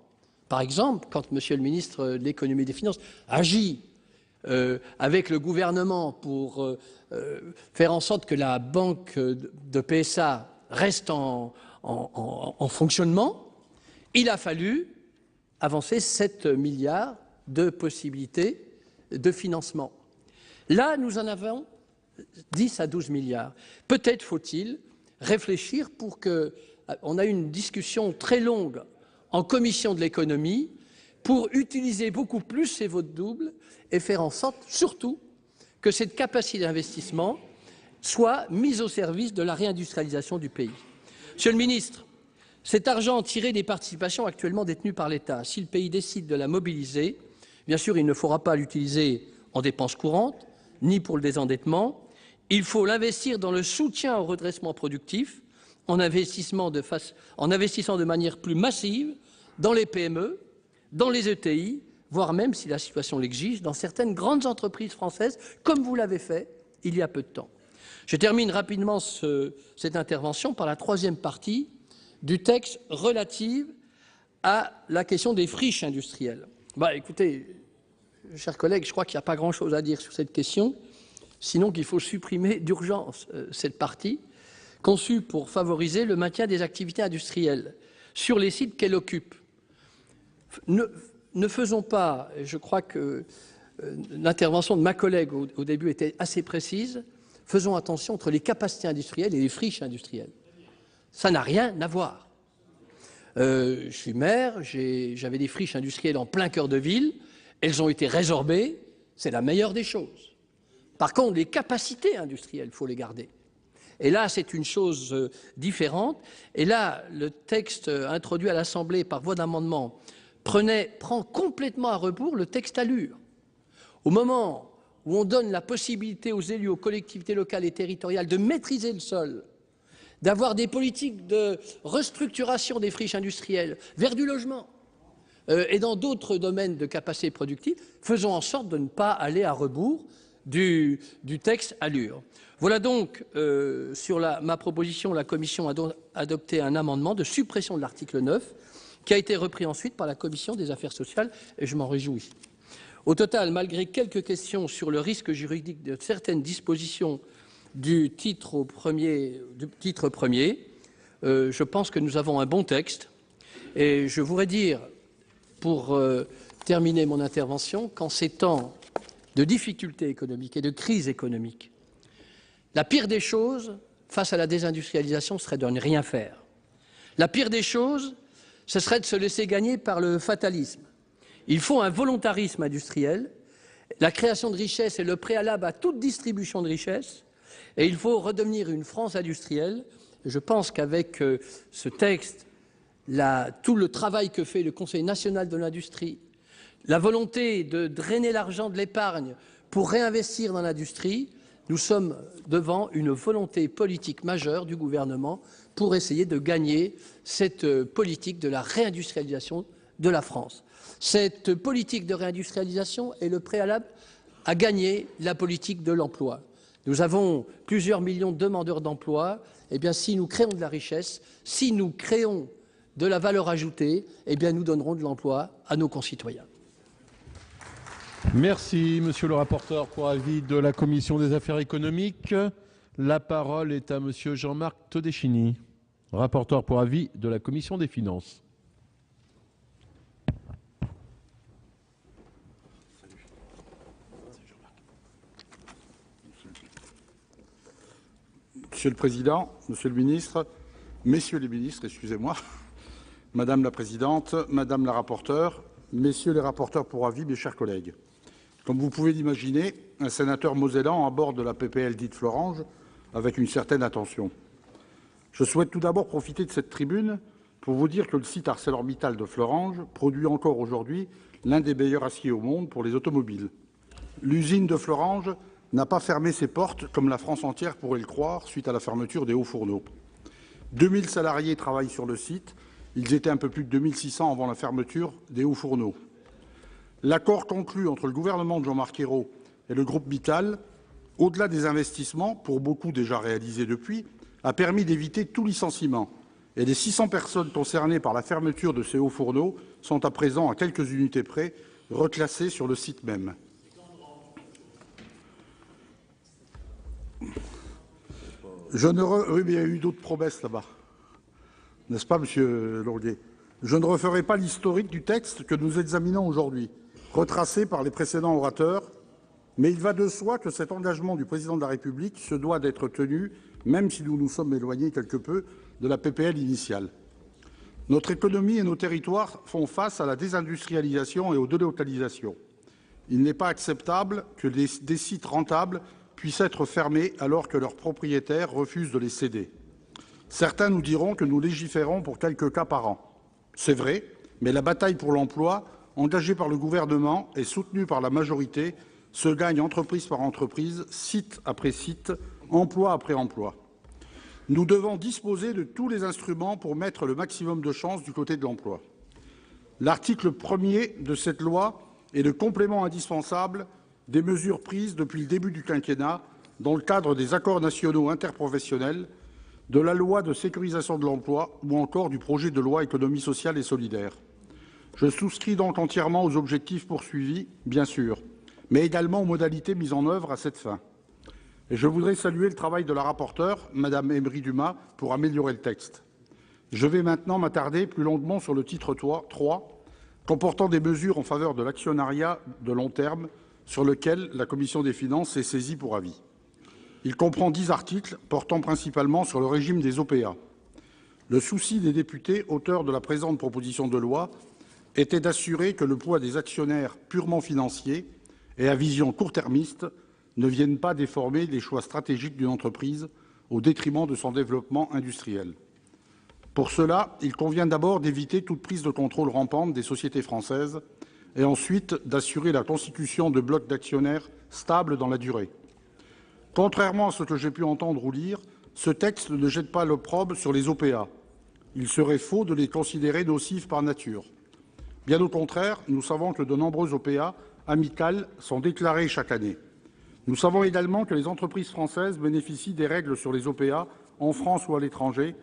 par exemple, quand M. le ministre de l'Économie et des Finances agit avec le gouvernement pour faire en sorte que la banque de PSA reste en fonctionnement, il a fallu avancer 7 milliards de possibilités de financement. Là, nous en avons 10 à 12 milliards. Peut-être faut-il réfléchir pour que... On a eu une discussion très longue en commission de l'économie pour utiliser beaucoup plus ces votes doubles et faire en sorte, surtout, que cette capacité d'investissement soit mise au service de la réindustrialisation du pays. Monsieur le ministre, cet argent tiré des participations actuellement détenues par l'État, si le pays décide de la mobiliser, bien sûr, il ne faudra pas l'utiliser en dépenses courantes, ni pour le désendettement. Il faut l'investir dans le soutien au redressement productif, en investissant de manière plus massive dans les PME, dans les ETI, voire même, si la situation l'exige, dans certaines grandes entreprises françaises, comme vous l'avez fait il y a peu de temps. Je termine rapidement cette intervention par la troisième partie du texte relative à la question des friches industrielles. Écoutez, chers collègues, je crois qu'il n'y a pas grand-chose à dire sur cette question, sinon qu'il faut supprimer d'urgence cette partie, conçue pour favoriser le maintien des activités industrielles sur les sites qu'elle occupe. Ne faisons pas, et je crois que l'intervention de ma collègue au début était assez précise, faisons attention entre les capacités industrielles et les friches industrielles. Ça n'a rien à voir. Je suis maire, j'avais des friches industrielles en plein cœur de ville, elles ont été résorbées, c'est la meilleure des choses. Par contre, les capacités industrielles, il faut les garder. Et là, c'est une chose différente. Et là, le texte introduit à l'Assemblée par voie d'amendement prend complètement à rebours le texte Allure. Au moment où on donne la possibilité aux élus, aux collectivités locales et territoriales de maîtriser le sol, d'avoir des politiques de restructuration des friches industrielles vers du logement et dans d'autres domaines de capacité productive, faisons en sorte de ne pas aller à rebours du texte Allure. Voilà donc, sur ma proposition, la Commission a donc adopté un amendement de suppression de l'article 9, qui a été repris ensuite par la Commission des affaires sociales, et je m'en réjouis. Au total, malgré quelques questions sur le risque juridique de certaines dispositions du titre premier, je pense que nous avons un bon texte. Et je voudrais dire, pour terminer mon intervention, qu'en ces temps de difficultés économiques et de crise économique, la pire des choses, face à la désindustrialisation, serait de ne rien faire. La pire des choses, ce serait de se laisser gagner par le fatalisme. Il faut un volontarisme industriel. La création de richesses est le préalable à toute distribution de richesses. Et il faut redevenir une France industrielle. Je pense qu'avec ce texte, tout le travail que fait le Conseil national de l'industrie, la volonté de drainer l'argent de l'épargne pour réinvestir dans l'industrie, nous sommes devant une volonté politique majeure du gouvernement pour essayer de gagner cette politique de la réindustrialisation de la France. Cette politique de réindustrialisation est le préalable à gagner la politique de l'emploi. Nous avons plusieurs millions de demandeurs d'emploi. Eh bien, si nous créons de la richesse, si nous créons de la valeur ajoutée, eh bien, nous donnerons de l'emploi à nos concitoyens. Merci, monsieur le rapporteur pour avis de la Commission des affaires économiques. La parole est à monsieur Jean-Marc Todeschini, rapporteur pour avis de la Commission des finances. Monsieur le Président, Monsieur le Ministre, Messieurs les ministres, excusez-moi, Madame la Présidente, Madame la rapporteure, Messieurs les rapporteurs pour avis, mes chers collègues. Comme vous pouvez l'imaginer, un sénateur mosellan aborde la PPL dite Florange avec une certaine attention. Je souhaite tout d'abord profiter de cette tribune pour vous dire que le site ArcelorMittal de Florange produit encore aujourd'hui l'un des meilleurs aciers au monde pour les automobiles. L'usine de Florange n'a pas fermé ses portes, comme la France entière pourrait le croire, suite à la fermeture des hauts fourneaux. 2000 salariés travaillent sur le site. Ils étaient un peu plus de 2600 avant la fermeture des hauts fourneaux. L'accord conclu entre le gouvernement de Jean-Marc Ayrault et le groupe Mittal, au-delà des investissements, pour beaucoup déjà réalisés depuis, a permis d'éviter tout licenciement. Et les 600 personnes concernées par la fermeture de ces hauts fourneaux sont à présent, à quelques unités près, reclassées sur le site même. Oui, mais il y a eu d'autres promesses là-bas. N'est-ce pas, Monsieur Longuet? Je ne referai pas l'historique du texte que nous examinons aujourd'hui, retracé par les précédents orateurs, mais il va de soi que cet engagement du Président de la République se doit d'être tenu, même si nous nous sommes éloignés quelque peu de la PPL initiale. Notre économie et nos territoires font face à la désindustrialisation et aux délocalisations. Il n'est pas acceptable que des sites rentables puissent être fermés alors que leurs propriétaires refusent de les céder. Certains nous diront que nous légiférons pour quelques cas par an. C'est vrai, mais la bataille pour l'emploi, engagée par le gouvernement et soutenue par la majorité, se gagne entreprise par entreprise, site après site, emploi après emploi. Nous devons disposer de tous les instruments pour mettre le maximum de chances du côté de l'emploi. L'article 1er de cette loi est le complément indispensable des mesures prises depuis le début du quinquennat dans le cadre des accords nationaux interprofessionnels, de la loi de sécurisation de l'emploi ou encore du projet de loi économie sociale et solidaire. Je souscris donc entièrement aux objectifs poursuivis, bien sûr, mais également aux modalités mises en œuvre à cette fin. Et je voudrais saluer le travail de la rapporteure, Mme Emery Dumas, pour améliorer le texte. Je vais maintenant m'attarder plus longuement sur le titre 3, comportant des mesures en faveur de l'actionnariat de long terme, sur lequel la Commission des finances s'est saisie pour avis. Il comprend 10 articles portant principalement sur le régime des OPA. Le souci des députés, auteurs de la présente proposition de loi, était d'assurer que le poids des actionnaires purement financiers et à vision court-termiste ne viennent pas déformer les choix stratégiques d'une entreprise au détriment de son développement industriel. Pour cela, il convient d'abord d'éviter toute prise de contrôle rampante des sociétés françaises et ensuite d'assurer la constitution de blocs d'actionnaires stables dans la durée. Contrairement à ce que j'ai pu entendre ou lire, ce texte ne jette pas l'opprobre sur les OPA. Il serait faux de les considérer nocifs par nature. Bien au contraire, nous savons que de nombreux OPA amicales sont déclarés chaque année. Nous savons également que les entreprises françaises bénéficient des règles sur les OPA en France ou à l'étranger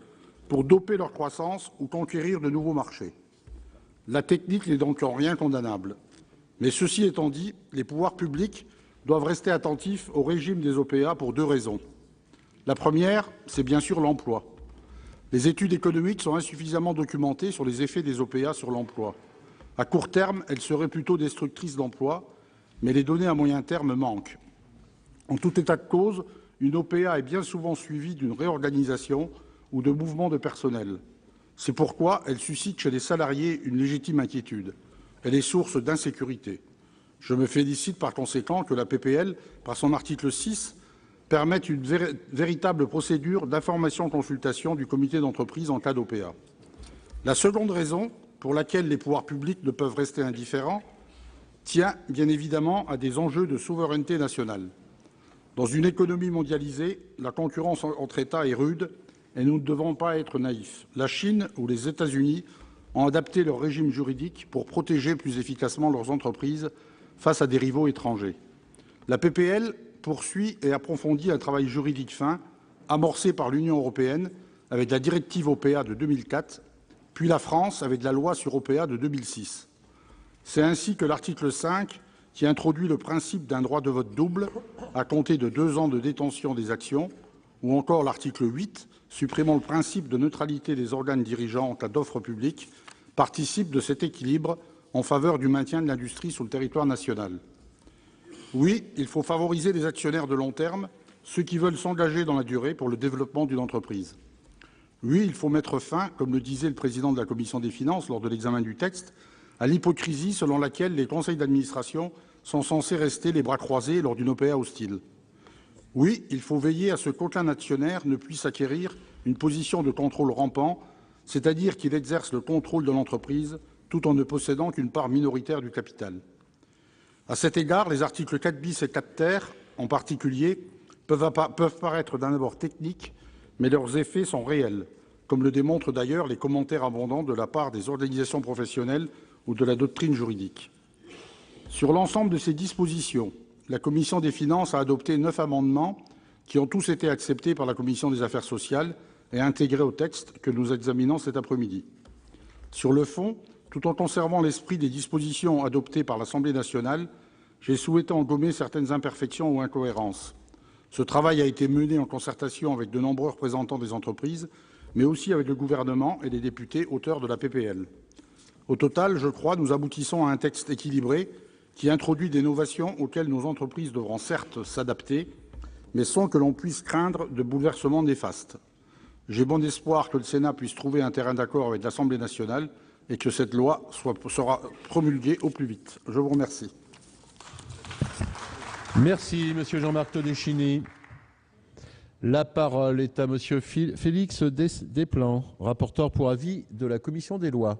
pour doper leur croissance ou conquérir de nouveaux marchés. La technique n'est donc en rien condamnable. Mais ceci étant dit, les pouvoirs publics doivent rester attentifs au régime des OPA pour 2 raisons. La première, c'est bien sûr l'emploi. Les études économiques sont insuffisamment documentées sur les effets des OPA sur l'emploi. À court terme, elles seraient plutôt destructrices d'emplois, mais les données à moyen terme manquent. En tout état de cause, une OPA est bien souvent suivie d'une réorganisation ou de mouvements de personnel. C'est pourquoi elle suscite chez les salariés une légitime inquiétude. Elle est source d'insécurité. Je me félicite par conséquent que la PPL, par son article 6, permette une véritable procédure d'information-consultation du comité d'entreprise en cas d'OPA. La seconde raison pour laquelle les pouvoirs publics ne peuvent rester indifférents tient bien évidemment à des enjeux de souveraineté nationale. Dans une économie mondialisée, la concurrence entre États est rude et nous ne devons pas être naïfs. La Chine ou les États-Unis ont adapté leur régime juridique pour protéger plus efficacement leurs entreprises face à des rivaux étrangers. La PPL poursuit et approfondit un travail juridique fin, amorcé par l'Union européenne avec la directive OPA de 2004, puis la France avec la loi sur OPA de 2006. C'est ainsi que l'article 5, qui introduit le principe d'un droit de vote double à compter de 2 ans de détention des actions, ou encore l'article 8, supprimant le principe de neutralité des organes dirigeants en cas d'offre publique, participent de cet équilibre en faveur du maintien de l'industrie sur le territoire national. Oui, il faut favoriser les actionnaires de long terme, ceux qui veulent s'engager dans la durée pour le développement d'une entreprise. Oui, il faut mettre fin, comme le disait le président de la Commission des finances lors de l'examen du texte, à l'hypocrisie selon laquelle les conseils d'administration sont censés rester les bras croisés lors d'une OPA hostile. Oui, il faut veiller à ce qu'aucun actionnaire ne puisse acquérir une position de contrôle rampant, c'est-à-dire qu'il exerce le contrôle de l'entreprise tout en ne possédant qu'une part minoritaire du capital. À cet égard, les articles 4 bis et 4 ter, en particulier, peuvent paraître d'un abord techniques, mais leurs effets sont réels, comme le démontrent d'ailleurs les commentaires abondants de la part des organisations professionnelles ou de la doctrine juridique. Sur l'ensemble de ces dispositions, la Commission des finances a adopté 9 amendements qui ont tous été acceptés par la Commission des affaires sociales et intégrés au texte que nous examinons cet après-midi. Sur le fond, tout en conservant l'esprit des dispositions adoptées par l'Assemblée nationale, j'ai souhaité en gommer certaines imperfections ou incohérences. Ce travail a été mené en concertation avec de nombreux représentants des entreprises, mais aussi avec le gouvernement et les députés auteurs de la PPL. Au total, je crois, nous aboutissons à un texte équilibré qui introduit des novations auxquelles nos entreprises devront certes s'adapter, mais sans que l'on puisse craindre de bouleversements néfastes. J'ai bon espoir que le Sénat puisse trouver un terrain d'accord avec l'Assemblée nationale et que cette loi sera promulguée au plus vite. Je vous remercie. Merci, Monsieur Jean-Marc Todeschini. La parole est à Monsieur Félix Desplan, rapporteur pour avis de la Commission des lois.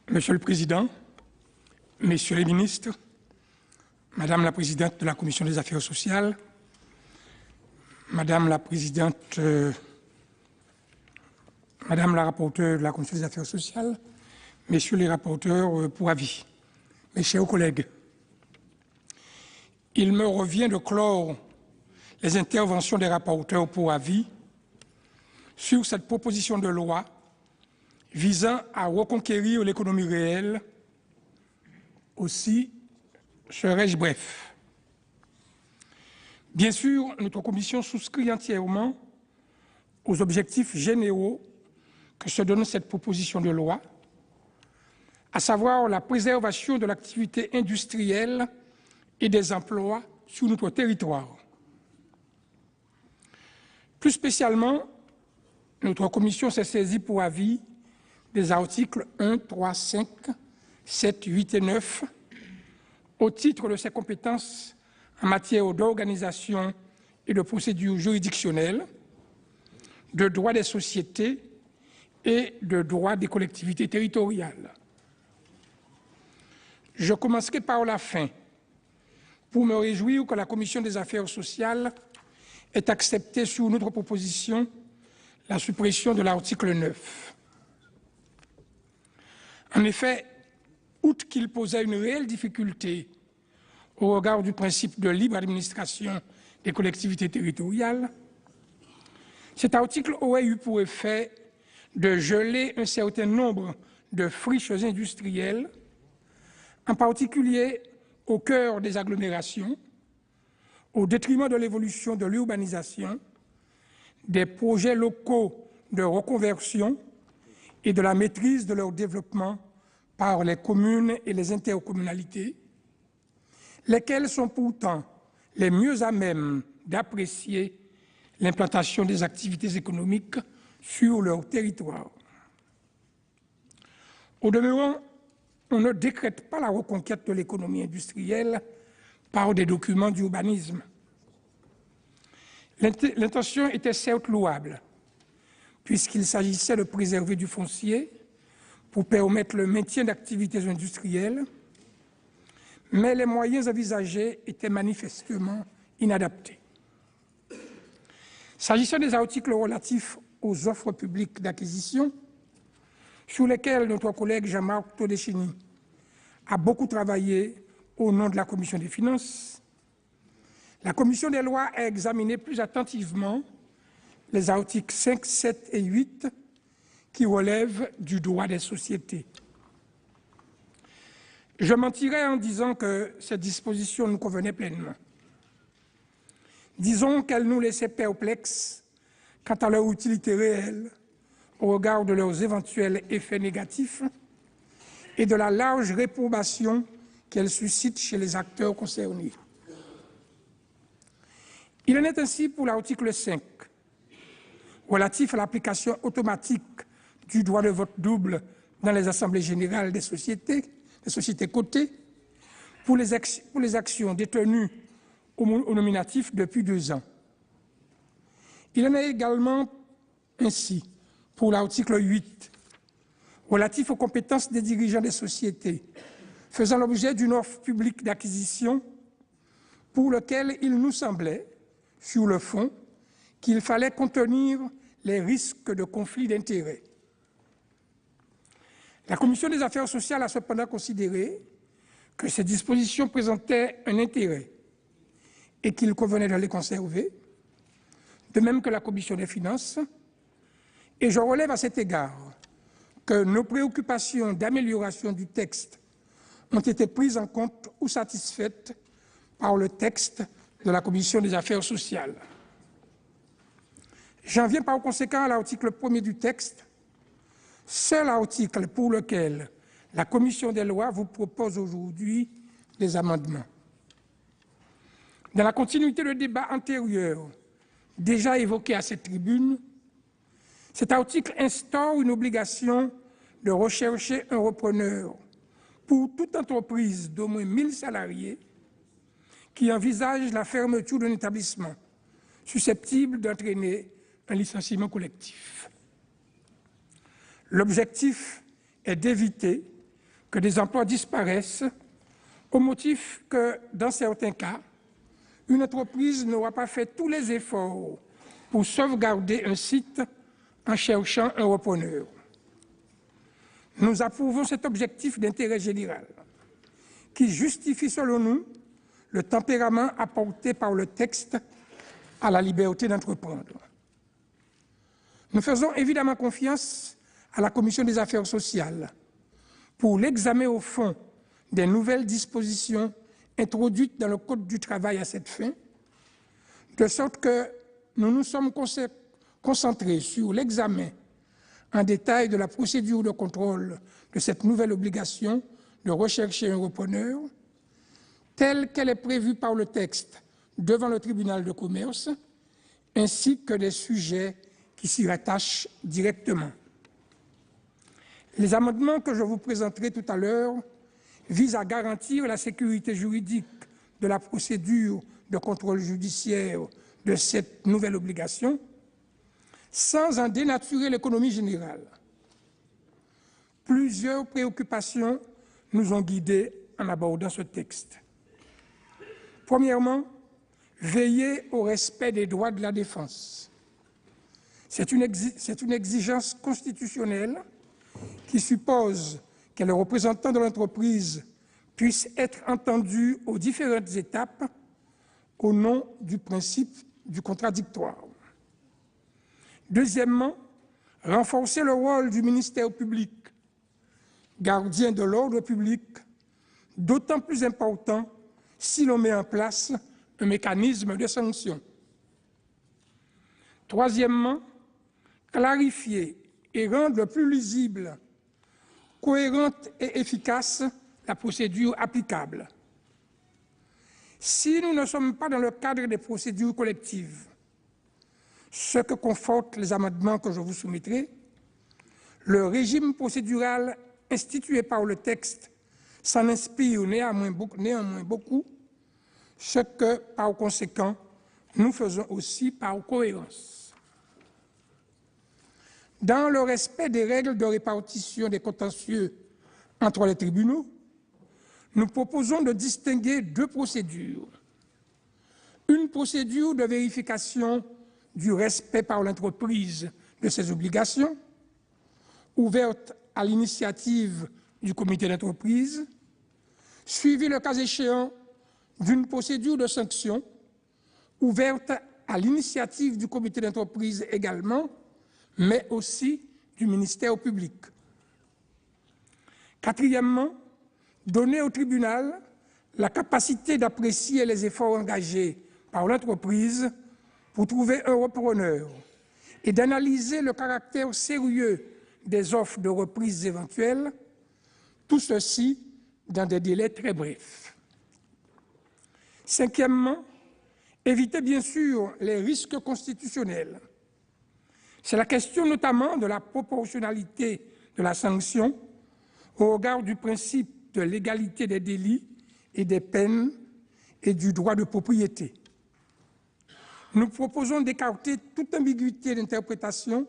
Monsieur le Président, Messieurs les ministres, Madame la Présidente de la Commission des affaires sociales, Madame la Présidente, Madame la rapporteure de la Commission des affaires sociales, Messieurs les rapporteurs pour avis, mes chers collègues, il me revient de clore les interventions des rapporteurs pour avis sur cette proposition de loi visant à reconquérir l'économie réelle. Aussi serai-je bref. Bien sûr, notre commission souscrit entièrement aux objectifs généraux que se donne cette proposition de loi, à savoir la préservation de l'activité industrielle et des emplois sur notre territoire. Plus spécialement, notre commission s'est saisie pour avis des articles 1, 3, 5, 7, 8 et 9 au titre de ses compétences en matière d'organisation et de procédure juridictionnelle, de droit des sociétés et de droit des collectivités territoriales. Je commencerai par la fin pour me réjouir que la Commission des affaires sociales ait accepté sur notre proposition la suppression de l'article 9. En effet, outre qu'il posait une réelle difficulté au regard du principe de libre administration des collectivités territoriales, cet article aurait eu pour effet de geler un certain nombre de friches industrielles, en particulier au cœur des agglomérations, au détriment de l'évolution de l'urbanisation, des projets locaux de reconversion et de la maîtrise de leur développement par les communes et les intercommunalités, lesquelles sont pourtant les mieux à même d'apprécier l'implantation des activités économiques sur leur territoire. Au demeurant, on ne décrète pas la reconquête de l'économie industrielle par des documents d'urbanisme. L'intention était certes louable, puisqu'il s'agissait de préserver du foncier pour permettre le maintien d'activités industrielles, mais les moyens envisagés étaient manifestement inadaptés. S'agissant des articles relatifs aux offres publiques d'acquisition, sur lesquels notre collègue Jean-Marc Todeschini a beaucoup travaillé au nom de la Commission des finances, la Commission des lois a examiné plus attentivement les articles 5, 7 et 8 qui relèvent du droit des sociétés. Je mentirais en disant que cette disposition nous convenait pleinement. disons qu'elles nous laissaient perplexes quant à leur utilité réelle au regard de leurs éventuels effets négatifs et de la large réprobation qu'elles suscitent chez les acteurs concernés. Il en est ainsi pour l'article 5, relatif à l'application automatique du droit de vote double dans les assemblées générales des sociétés cotées, pour les actions détenues au nominatif depuis 2 ans. Il en est également ainsi pour l'article 8, relatif aux compétences des dirigeants des sociétés faisant l'objet d'une offre publique d'acquisition, pour lequel il nous semblait, sur le fond, qu'il fallait contenir les risques de conflit d'intérêts. La Commission des affaires sociales a cependant considéré que ces dispositions présentaient un intérêt et qu'il convenait de les conserver, de même que la Commission des finances, et je relève à cet égard que nos préoccupations d'amélioration du texte ont été prises en compte ou satisfaites par le texte de la Commission des affaires sociales. J'en viens par conséquent à l'article 1er du texte, seul article pour lequel la Commission des lois vous propose aujourd'hui des amendements. Dans la continuité de débat antérieur, déjà évoqué à cette tribune, cet article instaure une obligation de rechercher un repreneur pour toute entreprise d'au moins 1 000 salariés qui envisage la fermeture d'un établissement susceptible d'entraîner un licenciement collectif. L'objectif est d'éviter que des emplois disparaissent au motif que, dans certains cas, une entreprise n'aura pas fait tous les efforts pour sauvegarder un site en cherchant un repreneur. Nous approuvons cet objectif d'intérêt général qui justifie, selon nous, le tempérament apporté par le texte à la liberté d'entreprendre. Nous faisons évidemment confiance à la Commission des affaires sociales pour l'examen au fond des nouvelles dispositions introduites dans le Code du travail à cette fin, de sorte que nous nous sommes concentrés sur l'examen en détail de la procédure de contrôle de cette nouvelle obligation de rechercher un repreneur, telle qu'elle est prévue par le texte devant le tribunal de commerce, ainsi que des sujets qui s'y rattachent directement. Les amendements que je vous présenterai tout à l'heure visent à garantir la sécurité juridique de la procédure de contrôle judiciaire de cette nouvelle obligation, sans en dénaturer l'économie générale. Plusieurs préoccupations nous ont guidés en abordant ce texte. Premièrement, veiller au respect des droits de la défense. C'est une exigence constitutionnelle qui suppose que les représentants de l'entreprise puissent être entendus aux différentes étapes au nom du principe du contradictoire. Deuxièmement, renforcer le rôle du ministère public, gardien de l'ordre public, d'autant plus important si l'on met en place un mécanisme de sanction. Troisièmement, clarifier et rendre plus lisible, cohérente et efficace la procédure applicable. Si nous ne sommes pas dans le cadre des procédures collectives, ce que confortent les amendements que je vous soumettrai, le régime procédural institué par le texte s'en inspire néanmoins beaucoup, ce que, par conséquent, nous faisons aussi par cohérence. Dans le respect des règles de répartition des contentieux entre les tribunaux, nous proposons de distinguer 2 procédures. Une procédure de vérification du respect par l'entreprise de ses obligations, ouverte à l'initiative du comité d'entreprise, suivie le cas échéant d'une procédure de sanction, ouverte à l'initiative du comité d'entreprise également, mais aussi du ministère public. Quatrièmement, donner au tribunal la capacité d'apprécier les efforts engagés par l'entreprise pour trouver un repreneur et d'analyser le caractère sérieux des offres de reprise éventuelles, tout ceci dans des délais très brefs. Cinquièmement, éviter bien sûr les risques constitutionnels. C'est la question notamment de la proportionnalité de la sanction au regard du principe de l'égalité des délits et des peines et du droit de propriété. Nous proposons d'écarter toute ambiguïté d'interprétation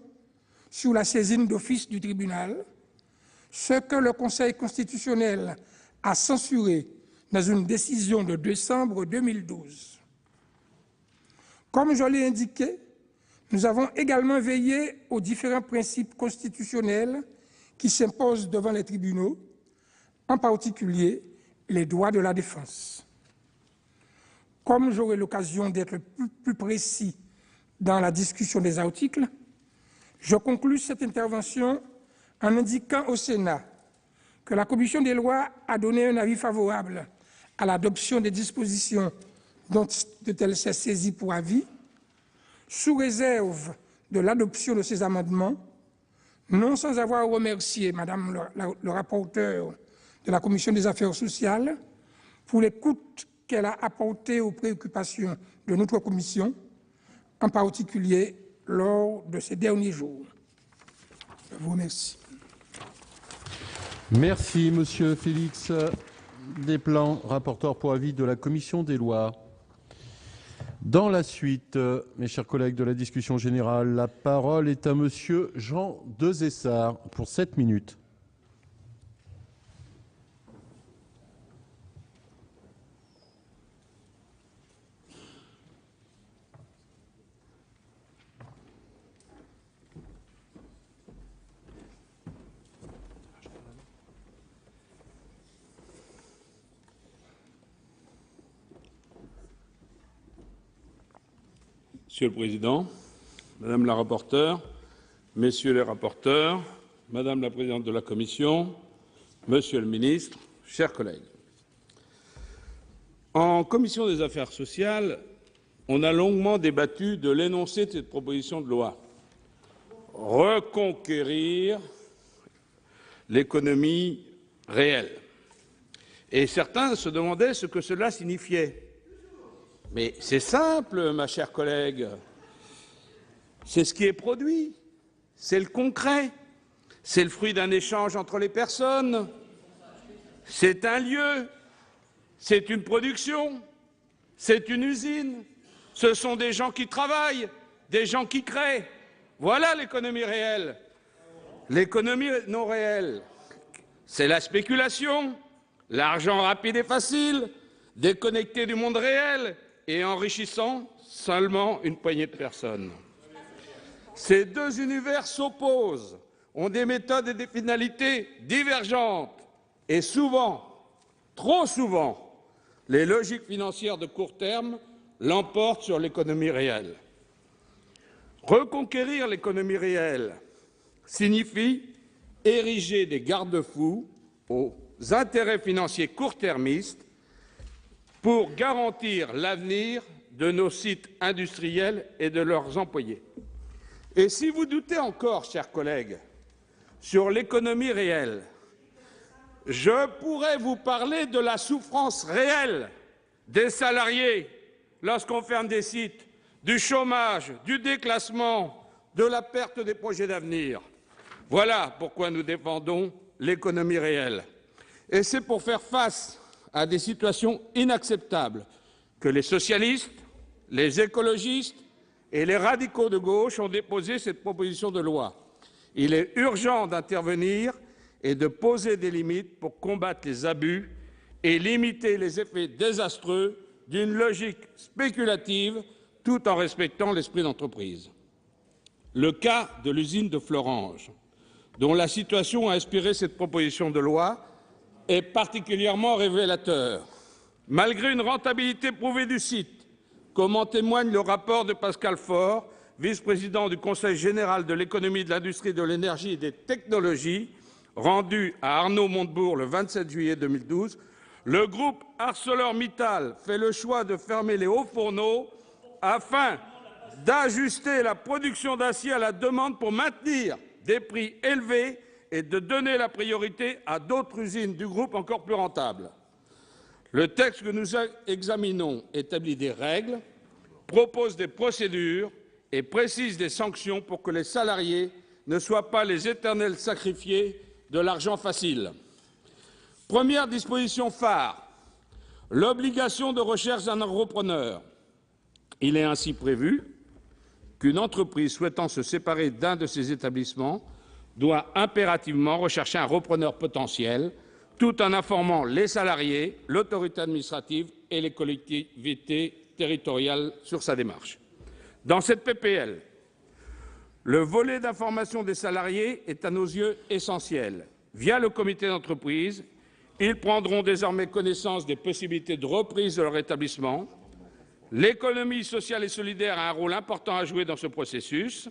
sur la saisine d'office du tribunal, ce que le Conseil constitutionnel a censuré dans une décision de décembre 2012. Comme je l'ai indiqué, nous avons également veillé aux différents principes constitutionnels qui s'imposent devant les tribunaux, en particulier les droits de la défense. Comme j'aurai l'occasion d'être plus précis dans la discussion des articles, je conclus cette intervention en indiquant au Sénat que la Commission des lois a donné un avis favorable à l'adoption des dispositions dont elle s'est saisie pour avis, sous réserve de l'adoption de ces amendements, non sans avoir remercié Madame le rapporteur de la Commission des affaires sociales pour l'écoute qu'elle a apportée aux préoccupations de notre Commission, en particulier lors de ces derniers jours. Je vous remercie. Merci, Monsieur Félix Desplan, rapporteur pour avis de la Commission des lois. Dans la suite, mes chers collègues, de la discussion générale, la parole est à Monsieur Jean Desessard pour 7 minutes. Monsieur le Président, Madame la rapporteure, Messieurs les rapporteurs, Madame la Présidente de la Commission, Monsieur le Ministre, chers collègues. En Commission des affaires sociales, on a longuement débattu de l'énoncé de cette proposition de loi. Reconquérir l'économie réelle. Et certains se demandaient ce que cela signifiait. Mais c'est simple, ma chère collègue. C'est ce qui est produit, c'est le concret, c'est le fruit d'un échange entre les personnes, c'est un lieu, c'est une production, c'est une usine, ce sont des gens qui travaillent, des gens qui créent. Voilà l'économie réelle. L'économie non réelle, c'est la spéculation, l'argent rapide et facile, déconnecté du monde réel et enrichissant seulement une poignée de personnes. Ces deux univers s'opposent, ont des méthodes et des finalités divergentes et souvent, trop souvent, les logiques financières de court terme l'emportent sur l'économie réelle. Reconquérir l'économie réelle signifie ériger des garde-fous aux intérêts financiers court-termistes pour garantir l'avenir de nos sites industriels et de leurs employés. Et si vous doutez encore, chers collègues, sur l'économie réelle, je pourrais vous parler de la souffrance réelle des salariés lorsqu'on ferme des sites, du chômage, du déclassement, de la perte des projets d'avenir. Voilà pourquoi nous défendons l'économie réelle. Et c'est pour faire face à des situations inacceptables que les socialistes, les écologistes et les radicaux de gauche ont déposé cette proposition de loi. Il est urgent d'intervenir et de poser des limites pour combattre les abus et limiter les effets désastreux d'une logique spéculative tout en respectant l'esprit d'entreprise. Le cas de l'usine de Florange, dont la situation a inspiré cette proposition de loi, est particulièrement révélateur. Malgré une rentabilité prouvée du site, comme en témoigne le rapport de Pascal Faure, vice-président du Conseil général de l'économie, de l'industrie, de l'énergie et des technologies, rendu à Arnaud Montebourg le 27 juillet 2012, Le groupe ArcelorMittal fait le choix de fermer les hauts fourneaux afin d'ajuster la production d'acier à la demande pour maintenir des prix élevés et de donner la priorité à d'autres usines du groupe encore plus rentables. Le texte que nous examinons établit des règles, propose des procédures et précise des sanctions pour que les salariés ne soient pas les éternels sacrifiés de l'argent facile. Première disposition phare, l'obligation de recherche d'un repreneur. Il est ainsi prévu qu'une entreprise souhaitant se séparer d'un de ses établissements doit impérativement rechercher un repreneur potentiel, tout en informant les salariés, l'autorité administrative et les collectivités territoriales sur sa démarche. Dans cette PPL, le volet d'information des salariés est à nos yeux essentiel. Via le comité d'entreprise, ils prendront désormais connaissance des possibilités de reprise de leur établissement. L'économie sociale et solidaire a un rôle important à jouer dans ce processus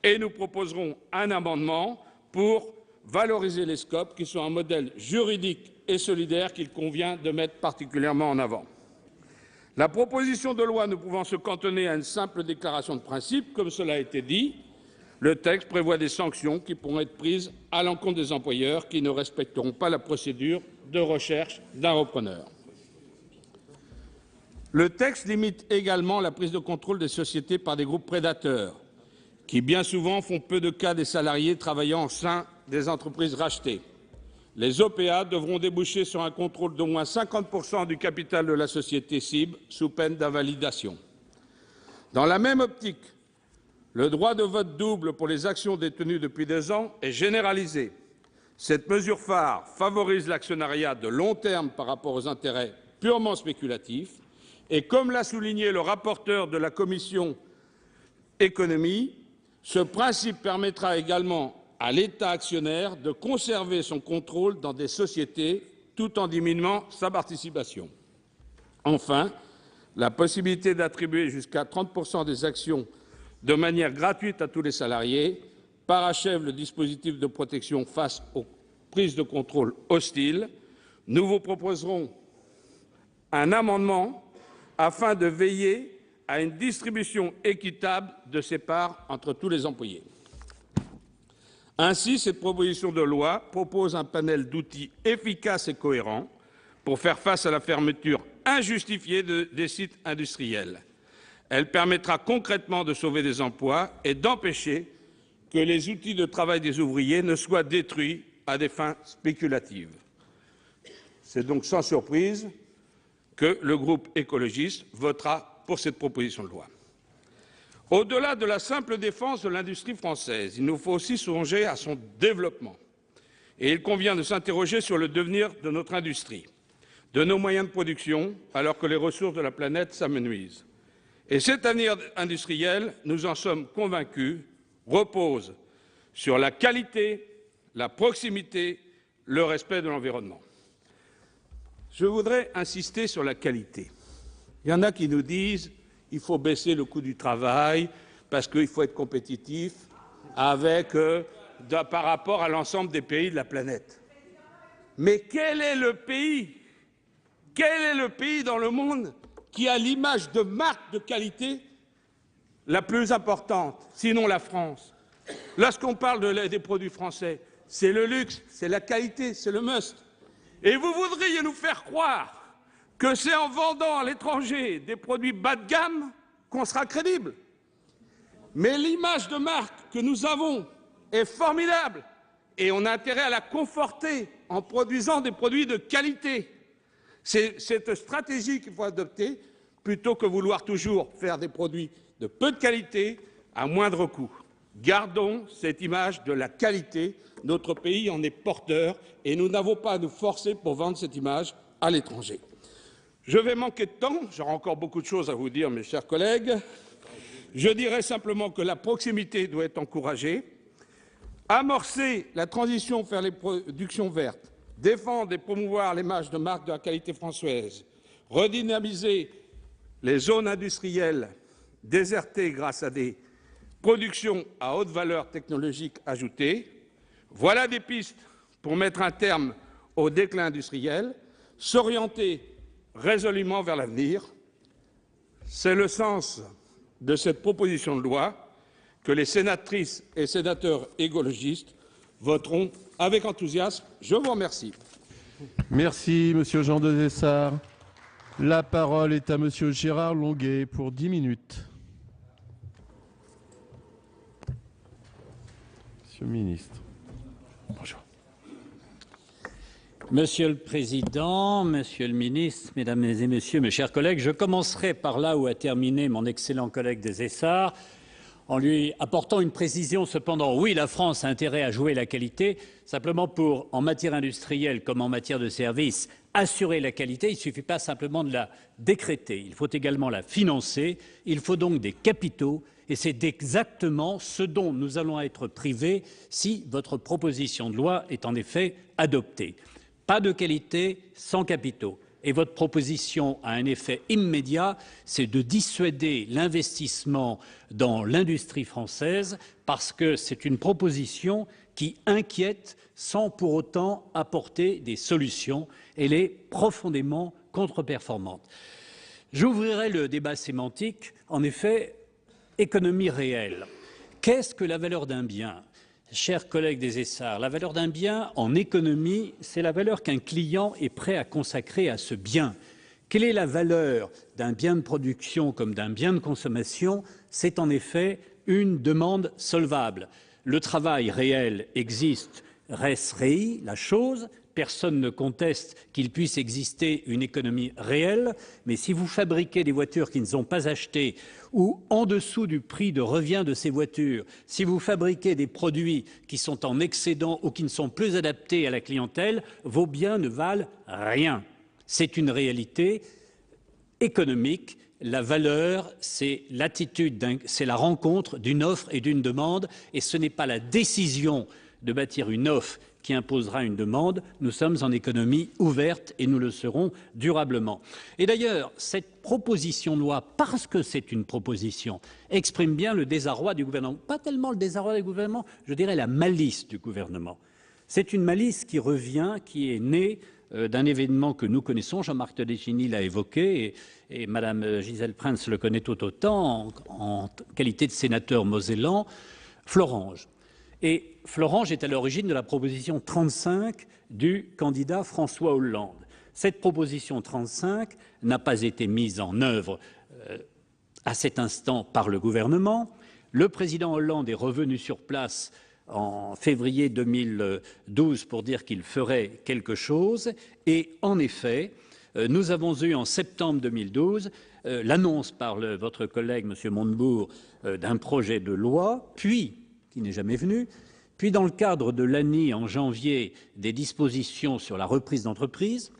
et nous proposerons un amendement pour valoriser les SCOP, qui sont un modèle juridique et solidaire qu'il convient de mettre particulièrement en avant. La proposition de loi ne pouvant se cantonner à une simple déclaration de principe, comme cela a été dit, le texte prévoit des sanctions qui pourront être prises à l'encontre des employeurs qui ne respecteront pas la procédure de recherche d'un repreneur. Le texte limite également la prise de contrôle des sociétés par des groupes prédateurs, qui bien souvent font peu de cas des salariés travaillant au sein des entreprises rachetées. Les OPA devront déboucher sur un contrôle d'au moins 50% du capital de la société cible, sous peine d'invalidation. Dans la même optique, le droit de vote double pour les actions détenues depuis 2 ans est généralisé. Cette mesure phare favorise l'actionnariat de long terme par rapport aux intérêts purement spéculatifs et, comme l'a souligné le rapporteur de la commission économie, ce principe permettra également à l'État actionnaire de conserver son contrôle dans des sociétés tout en diminuant sa participation. Enfin, la possibilité d'attribuer jusqu'à 30% des actions de manière gratuite à tous les salariés parachève le dispositif de protection face aux prises de contrôle hostiles. Nous vous proposerons un amendement afin de veiller à une distribution équitable de ces parts entre tous les employés. Ainsi, cette proposition de loi propose un panel d'outils efficaces et cohérents pour faire face à la fermeture injustifiée des sites industriels. Elle permettra concrètement de sauver des emplois et d'empêcher que les outils de travail des ouvriers ne soient détruits à des fins spéculatives. C'est donc sans surprise que le groupe écologiste votera pour cette proposition de loi. Au-delà de la simple défense de l'industrie française, il nous faut aussi songer à son développement. Et il convient de s'interroger sur le devenir de notre industrie, de nos moyens de production, alors que les ressources de la planète s'amenuisent. Et cet avenir industriel, nous en sommes convaincus, repose sur la qualité, la proximité, le respect de l'environnement. Je voudrais insister sur la qualité. Il y en a qui nous disent qu'il faut baisser le coût du travail parce qu'il faut être compétitif par rapport à l'ensemble des pays de la planète. Mais quel est le pays dans le monde qui a l'image de marque de qualité la plus importante, sinon la France? Lorsqu'on parle des produits français, c'est le luxe, c'est la qualité, c'est le must. Et vous voudriez nous faire croire que c'est en vendant à l'étranger des produits bas de gamme qu'on sera crédible. Mais l'image de marque que nous avons est formidable et on a intérêt à la conforter en produisant des produits de qualité. C'est cette stratégie qu'il faut adopter plutôt que vouloir toujours faire des produits de peu de qualité à moindre coût. Gardons cette image de la qualité. Notre pays en est porteur et nous n'avons pas à nous forcer pour vendre cette image à l'étranger. Je vais manquer de temps, j'aurai encore beaucoup de choses à vous dire, mes chers collègues. Je dirais simplement que la proximité doit être encouragée, amorcer la transition vers les productions vertes, défendre et promouvoir l'image de marque de la qualité française, redynamiser les zones industrielles désertées grâce à des productions à haute valeur technologique ajoutée. Voilà des pistes pour mettre un terme au déclin industriel, s'orienter résolument vers l'avenir. C'est le sens de cette proposition de loi que les sénatrices et sénateurs écologistes voteront avec enthousiasme. Je vous remercie. Merci, Monsieur Jean de Dessart. La parole est à Monsieur Gérard Longuet pour 10 minutes. Monsieur le ministre. Bonjour. Monsieur le Président, Monsieur le Ministre, Mesdames et Messieurs, mes chers collègues, je commencerai par là où a terminé mon excellent collègue des Essarts, en lui apportant une précision cependant. Oui, la France a intérêt à jouer la qualité, simplement pour, en matière industrielle comme en matière de services, assurer la qualité, il ne suffit pas simplement de la décréter, il faut également la financer, il faut donc des capitaux, et c'est exactement ce dont nous allons être privés si votre proposition de loi est en effet adoptée. Pas de qualité sans capitaux. Et votre proposition a un effet immédiat, c'est de dissuader l'investissement dans l'industrie française parce que c'est une proposition qui inquiète sans pour autant apporter des solutions. Elle est profondément contre-performante. J'ouvrirai le débat sémantique. En effet, économie réelle. Qu'est-ce que la valeur d'un bien ? Chers collègues des Essarts, la valeur d'un bien en économie, c'est la valeur qu'un client est prêt à consacrer à ce bien. Quelle est la valeur d'un bien de production comme d'un bien de consommation? C'est en effet une demande solvable. Le travail réel existe, res rei, la chose. Personne ne conteste qu'il puisse exister une économie réelle, mais si vous fabriquez des voitures qui ne sont pas achetées ou en dessous du prix de revient de ces voitures, si vous fabriquez des produits qui sont en excédent ou qui ne sont plus adaptés à la clientèle, vos biens ne valent rien. C'est une réalité économique. La valeur, c'est l'attitude, c'est la rencontre d'une offre et d'une demande, et ce n'est pas la décision de bâtir une offre qui imposera une demande. Nous sommes en économie ouverte et nous le serons durablement. Et d'ailleurs, cette proposition de loi, parce que c'est une proposition, exprime bien le désarroi du gouvernement. Pas tellement le désarroi du gouvernement, je dirais la malice du gouvernement. C'est une malice qui revient, qui est née d'un événement que nous connaissons. Jean-Marc Todeschini l'a évoqué et Madame Gisèle Prince le connaît tout autant en qualité de sénateur mosellan, Florange. Et Florange est à l'origine de la proposition 35 du candidat François Hollande. Cette proposition 35 n'a pas été mise en œuvre à cet instant par le gouvernement. Le président Hollande est revenu sur place en février 2012 pour dire qu'il ferait quelque chose. Et en effet, nous avons eu en septembre 2012 l'annonce par votre collègue M. Montebourg d'un projet de loi, puis qui n'est jamais venu. Puis, dans le cadre de l'ANI, en janvier, des dispositions sur la reprise d'entreprise.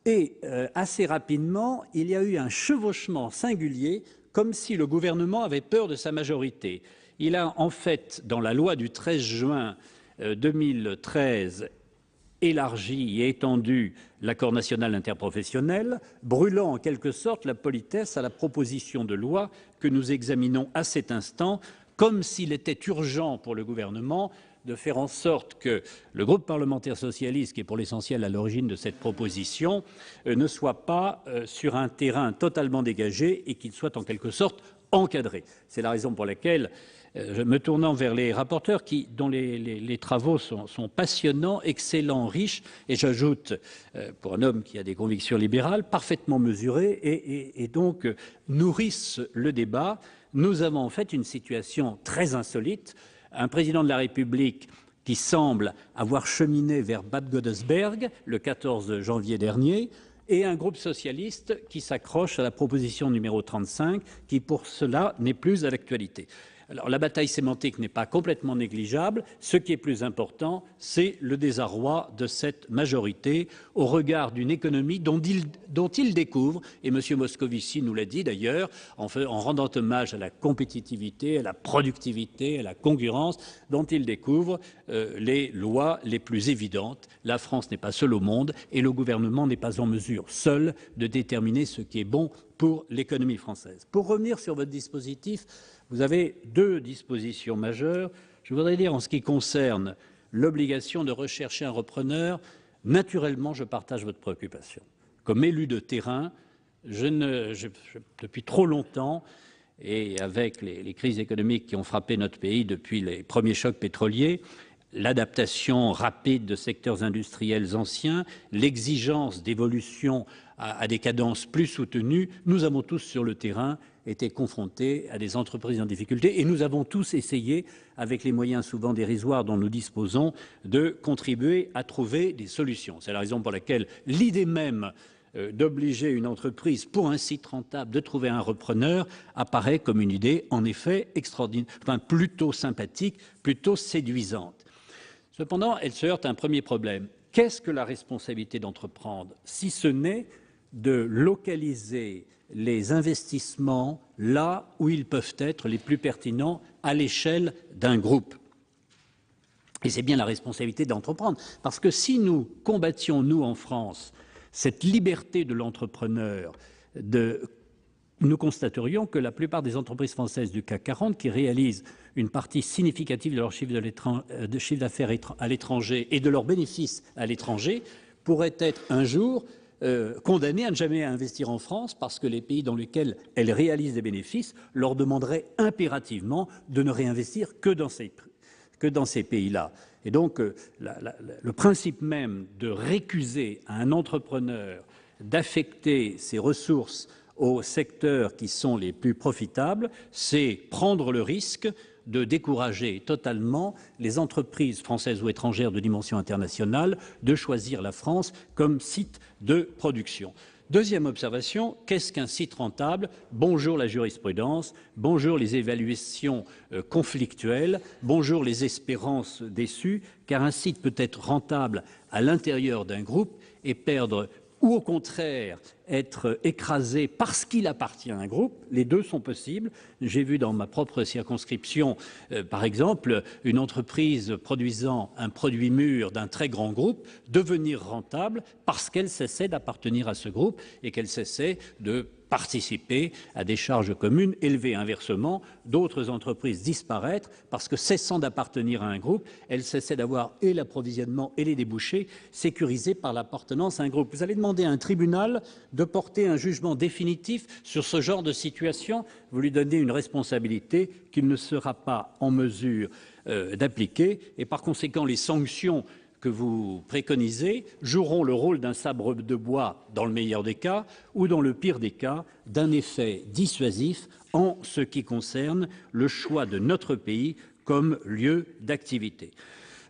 Et assez rapidement, il y a eu un chevauchement singulier, comme si le gouvernement avait peur de sa majorité. Il a en fait, dans la loi du 13 juin 2013, élargi et étendu l'accord national interprofessionnel, brûlant en quelque sorte la politesse à la proposition de loi que nous examinons à cet instant, comme s'il était urgent pour le gouvernement de faire en sorte que le groupe parlementaire socialiste, qui est pour l'essentiel à l'origine de cette proposition, ne soit pas sur un terrain totalement dégagé et qu'il soit en quelque sorte encadré. C'est la raison pour laquelle, me tournant vers les rapporteurs dont les travaux sont passionnants, excellents, riches, et j'ajoute, pour un homme qui a des convictions libérales, parfaitement mesurées et donc nourrissent le débat. Nous avons en fait une situation très insolite, un président de la République qui semble avoir cheminé vers Bad Godesberg le 14 janvier dernier, et un groupe socialiste qui s'accroche à la proposition numéro 35, qui pour cela n'est plus à l'actualité. Alors la bataille sémantique n'est pas complètement négligeable. Ce qui est plus important, c'est le désarroi de cette majorité au regard d'une économie dont il découvre, et M. Moscovici nous l'a dit d'ailleurs, en rendant hommage à la compétitivité, à la productivité, à la concurrence, dont il découvre les lois les plus évidentes. La France n'est pas seule au monde et le gouvernement n'est pas en mesure seul de déterminer ce qui est bon pour l'économie française. Pour revenir sur votre dispositif, vous avez deux dispositions majeures. Je voudrais dire, en ce qui concerne l'obligation de rechercher un repreneur, Naturellement, je partage votre préoccupation. Comme élu de terrain, depuis trop longtemps, et avec les crises économiques qui ont frappé notre pays depuis les premiers chocs pétroliers, l'adaptation rapide de secteurs industriels anciens, l'exigence d'évolution à des cadences plus soutenues, nous avons tous sur le terrain été confrontés à des entreprises en difficulté et nous avons tous essayé, avec les moyens souvent dérisoires dont nous disposons, de contribuer à trouver des solutions. C'est la raison pour laquelle l'idée même d'obliger une entreprise pour un site rentable de trouver un repreneur apparaît comme une idée en effet extraordinaire, enfin plutôt sympathique, plutôt séduisante. Cependant, elle se heurte à un premier problème. Qu'est-ce que la responsabilité d'entreprendre, si ce n'est de localiser les investissements là où ils peuvent être les plus pertinents à l'échelle d'un groupe? Et c'est bien la responsabilité d'entreprendre, parce que si nous combattions, nous en France, cette liberté de l'entrepreneur, nous constaterions que la plupart des entreprises françaises du CAC 40 qui réalisent une partie significative de leur chiffre d'affaires à l'étranger et de leurs bénéfices à l'étranger pourraient être un jour condamnées à ne jamais investir en France parce que les pays dans lesquels elles réalisent des bénéfices leur demanderaient impérativement de ne réinvestir que dans ces pays-là. Et donc, le principe même de récuser à un entrepreneur d'affecter ses ressources aux secteurs qui sont les plus profitables, c'est prendre le risque de décourager totalement les entreprises françaises ou étrangères de dimension internationale de choisir la France comme site de production. Deuxième observation, qu'est-ce qu'un site rentable? Bonjour la jurisprudence, bonjour les évaluations conflictuelles, bonjour les espérances déçues, car un site peut être rentable à l'intérieur d'un groupe et perdre ou au contraire être écrasé parce qu'il appartient à un groupe. Les deux sont possibles. J'ai vu dans ma propre circonscription, par exemple, une entreprise produisant un produit mûr d'un très grand groupe devenir rentable parce qu'elle cessait d'appartenir à ce groupe et qu'elle cessait de participer à des charges communes élevées. Inversement, d'autres entreprises disparaître parce que cessant d'appartenir à un groupe, elles cessaient d'avoir et l'approvisionnement et les débouchés sécurisés par l'appartenance à un groupe. Vous allez demander à un tribunal de porter un jugement définitif sur ce genre de situation, vous lui donnez une responsabilité qu'il ne sera pas en mesure d'appliquer et par conséquent les sanctions que vous préconisez joueront le rôle d'un sabre de bois dans le meilleur des cas ou dans le pire des cas d'un effet dissuasif en ce qui concerne le choix de notre pays comme lieu d'activité.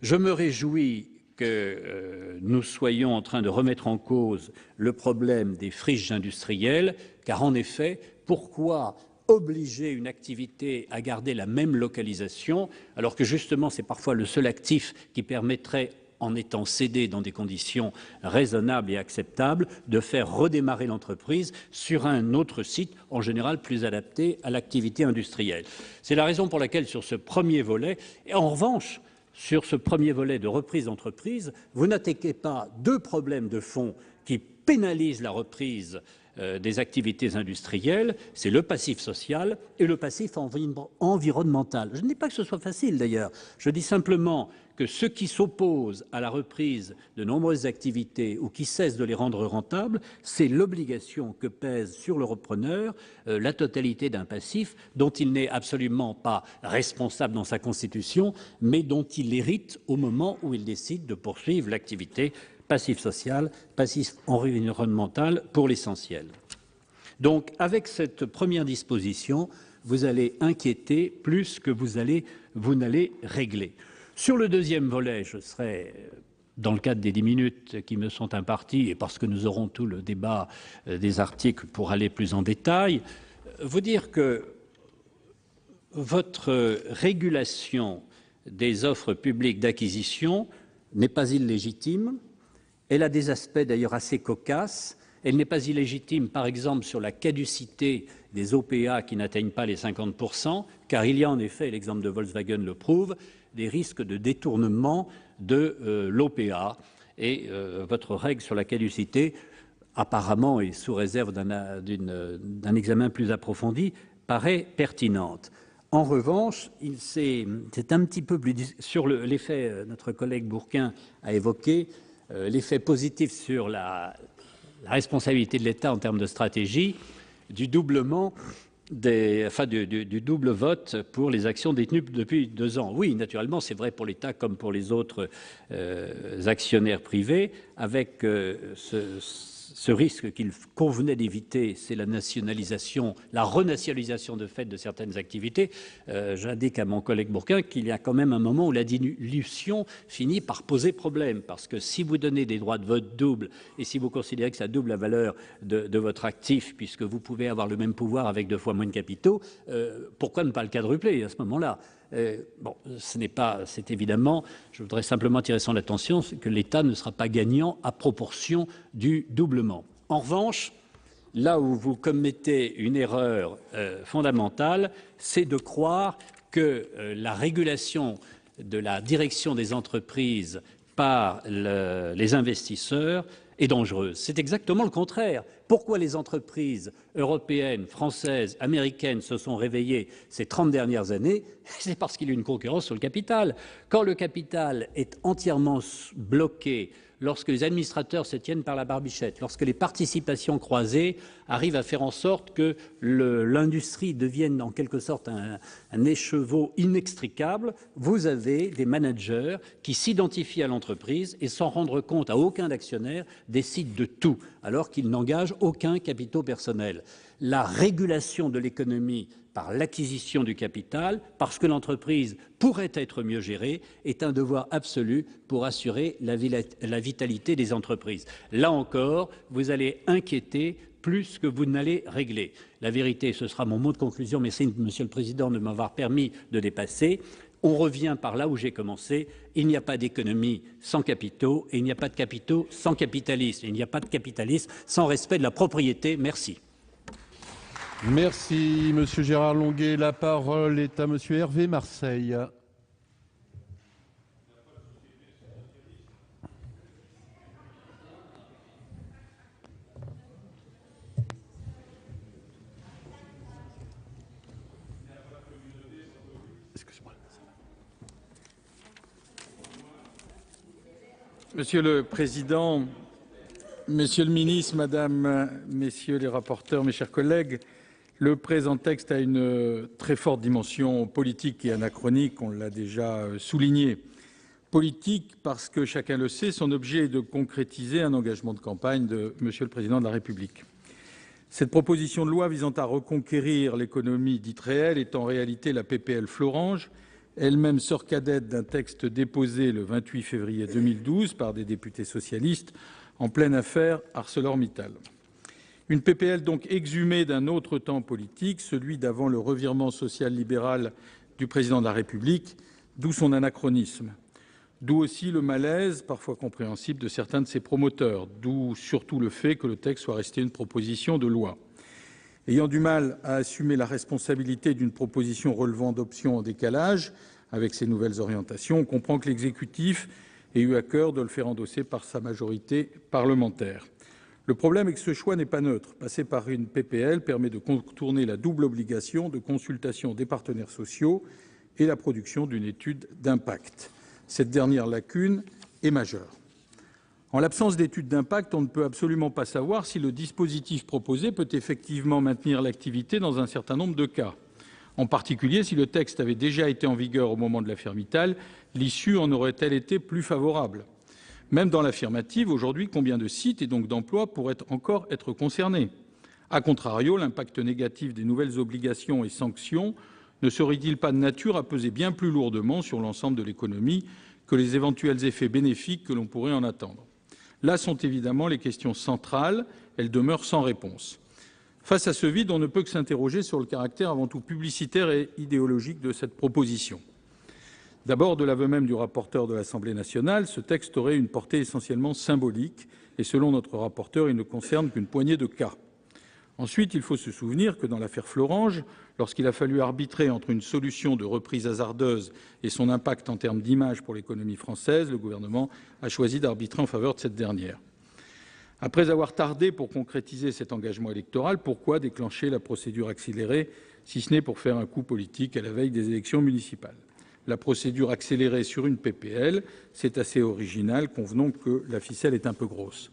Je me réjouis que nous soyons en train de remettre en cause le problème des friches industrielles, car en effet, pourquoi obliger une activité à garder la même localisation, alors que justement c'est parfois le seul actif qui permettrait, en étant cédé dans des conditions raisonnables et acceptables, de faire redémarrer l'entreprise sur un autre site, en général plus adapté à l'activité industrielle. C'est la raison pour laquelle, sur ce premier volet, et en revanche, sur ce premier volet de reprise d'entreprise, vous n'attaquez pas deux problèmes de fond qui pénalisent la reprise des activités industrielles, c'est le passif social et le passif environnemental. Je ne dis pas que ce soit facile d'ailleurs, je dis simplement que ce qui s'oppose à la reprise de nombreuses activités ou qui cesse de les rendre rentables, c'est l'obligation que pèse sur le repreneur la totalité d'un passif dont il n'est absolument pas responsable dans sa constitution, mais dont il hérite au moment où il décide de poursuivre l'activité, passif social, passif environnemental pour l'essentiel. Donc, avec cette première disposition, vous allez inquiéter plus que vous n'allez régler. Sur le deuxième volet, je serai, dans le cadre des 10 minutes qui me sont imparties, et parce que nous aurons tout le débat des articles pour aller plus en détail, vous dire que votre régulation des offres publiques d'acquisition n'est pas illégitime. Elle a des aspects d'ailleurs assez cocasses. Elle n'est pas illégitime, par exemple, sur la caducité des OPA qui n'atteignent pas les 50%, car il y a en effet, l'exemple de Volkswagen le prouve, des risques de détournement de l'OPA. Et votre règle sur la caducité, apparemment et sous réserve d'un examen plus approfondi, paraît pertinente. En revanche, c'est un petit peu plus... Sur l'effet, notre collègue Bourquin a évoqué l'effet positif sur la responsabilité de l'État en termes de stratégie du doublement du double vote pour les actions détenues depuis 2 ans. Oui, naturellement, c'est vrai pour l'État comme pour les autres actionnaires privés, avec ce risque qu'il convenait d'éviter, c'est la nationalisation, la renationalisation de fait de certaines activités. J'indique à mon collègue Bourquin qu'il y a quand même un moment où la dilution finit par poser problème, parce que si vous donnez des droits de vote doubles et si vous considérez que ça double la valeur de votre actif, puisque vous pouvez avoir le même pouvoir avec 2 fois moins de capitaux, pourquoi ne pas le quadrupler à ce moment-là? Bon, c'est évidemment, je voudrais simplement attirer son attention, que l'État ne sera pas gagnant à proportion du doublement. En revanche, là où vous commettez une erreur fondamentale, c'est de croire que la régulation de la direction des entreprises par les investisseurs est dangereuse. C'est exactement le contraire. Pourquoi les entreprises européennes, françaises, américaines se sont réveillées ces 30 dernières années? C'est parce qu'il y a une concurrence sur le capital. Quand le capital est entièrement bloqué, lorsque les administrateurs se tiennent par la barbichette, lorsque les participations croisées arrivent à faire en sorte que l'industrie devienne en quelque sorte un écheveau inextricable, vous avez des managers qui s'identifient à l'entreprise et sans rendre compte à aucun actionnaire décident de tout, alors qu'ils n'engagent aucun capital personnel. La régulation de l'économie par l'acquisition du capital, parce que l'entreprise pourrait être mieux gérée, est un devoir absolu pour assurer la vitalité des entreprises. Là encore, vous allez inquiéter plus que vous n'allez régler. La vérité, ce sera mon mot de conclusion, merci Monsieur le Président de m'avoir permis de dépasser. On revient par là où j'ai commencé. Il n'y a pas d'économie sans capitaux et il n'y a pas de capitaux sans capitalisme. Il n'y a pas de capitalisme sans respect de la propriété. Merci. Merci, Monsieur Gérard Longuet. La parole est à Monsieur Hervé Marseille. Monsieur le Président, Monsieur le Ministre, Madame, Messieurs les rapporteurs, mes chers collègues, le présent texte a une très forte dimension politique et anachronique, on l'a déjà souligné. Politique parce que, chacun le sait, son objet est de concrétiser un engagement de campagne de Monsieur le Président de la République. Cette proposition de loi visant à reconquérir l'économie dite réelle est en réalité la PPL Florange, elle-même sœur cadette d'un texte déposé le 28 février 2012 par des députés socialistes en pleine affaire ArcelorMittal. Une PPL donc exhumée d'un autre temps politique, celui d'avant le revirement social-libéral du Président de la République, d'où son anachronisme. D'où aussi le malaise, parfois compréhensible, de certains de ses promoteurs, d'où surtout le fait que le texte soit resté une proposition de loi. Ayant du mal à assumer la responsabilité d'une proposition relevant d'options en décalage avec ces nouvelles orientations, on comprend que l'exécutif ait eu à cœur de le faire endosser par sa majorité parlementaire. Le problème est que ce choix n'est pas neutre. Passer par une PPL permet de contourner la double obligation de consultation des partenaires sociaux et la production d'une étude d'impact. Cette dernière lacune est majeure. En l'absence d'étude d'impact, on ne peut absolument pas savoir si le dispositif proposé peut effectivement maintenir l'activité dans un certain nombre de cas. En particulier, si le texte avait déjà été en vigueur au moment de l'affaire Mittal, l'issue en aurait-elle été plus favorable? Même dans l'affirmative, aujourd'hui, combien de sites et donc d'emplois pourraient encore être concernés? A contrario, l'impact négatif des nouvelles obligations et sanctions ne serait-il pas de nature à peser bien plus lourdement sur l'ensemble de l'économie que les éventuels effets bénéfiques que l'on pourrait en attendre? Là sont évidemment les questions centrales, elles demeurent sans réponse. Face à ce vide, on ne peut que s'interroger sur le caractère avant tout publicitaire et idéologique de cette proposition. D'abord, de l'aveu même du rapporteur de l'Assemblée nationale, ce texte aurait une portée essentiellement symbolique et, selon notre rapporteur, il ne concerne qu'une poignée de cas. Ensuite, il faut se souvenir que dans l'affaire Florange, lorsqu'il a fallu arbitrer entre une solution de reprise hasardeuse et son impact en termes d'image pour l'économie française, le gouvernement a choisi d'arbitrer en faveur de cette dernière. Après avoir tardé pour concrétiser cet engagement électoral, pourquoi déclencher la procédure accélérée, si ce n'est pour faire un coup politique à la veille des élections municipales? la procédure accélérée sur une PPL. C'est assez original, convenons que la ficelle est un peu grosse.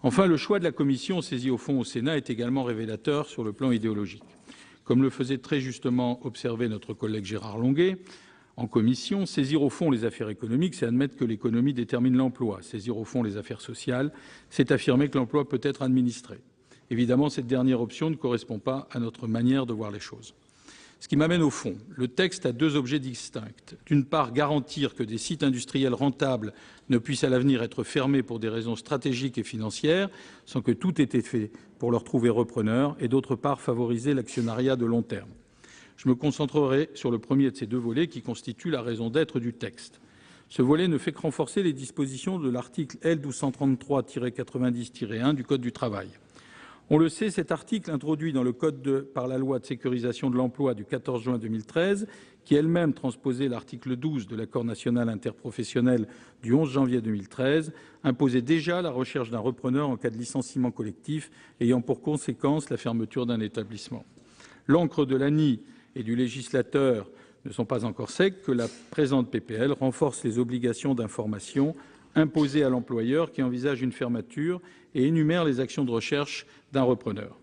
Enfin, le choix de la commission saisie au fond au Sénat est également révélateur sur le plan idéologique. Comme le faisait très justement observer notre collègue Gérard Longuet, en commission, saisir au fond les affaires économiques, c'est admettre que l'économie détermine l'emploi. Saisir au fond les affaires sociales, c'est affirmer que l'emploi peut être administré. Évidemment, cette dernière option ne correspond pas à notre manière de voir les choses. Ce qui m'amène au fond. Le texte a deux objets distincts. D'une part, garantir que des sites industriels rentables ne puissent à l'avenir être fermés pour des raisons stratégiques et financières, sans que tout ait été fait pour leur trouver repreneur, et d'autre part, favoriser l'actionnariat de long terme. Je me concentrerai sur le premier de ces deux volets qui constitue la raison d'être du texte. Ce volet ne fait que renforcer les dispositions de l'article L. 1233-90-1 du Code du travail. On le sait, cet article introduit dans le Code par la loi de sécurisation de l'emploi du 14 juin 2013, qui elle-même transposait l'article 12 de l'accord national interprofessionnel du 11 janvier 2013, imposait déjà la recherche d'un repreneur en cas de licenciement collectif ayant pour conséquence la fermeture d'un établissement. L'encre de l'ANI et du législateur ne sont pas encore secs que la présente PPL renforce les obligations d'information imposées à l'employeur qui envisage une fermeture et énumère les actions de recherche d'un repreneur.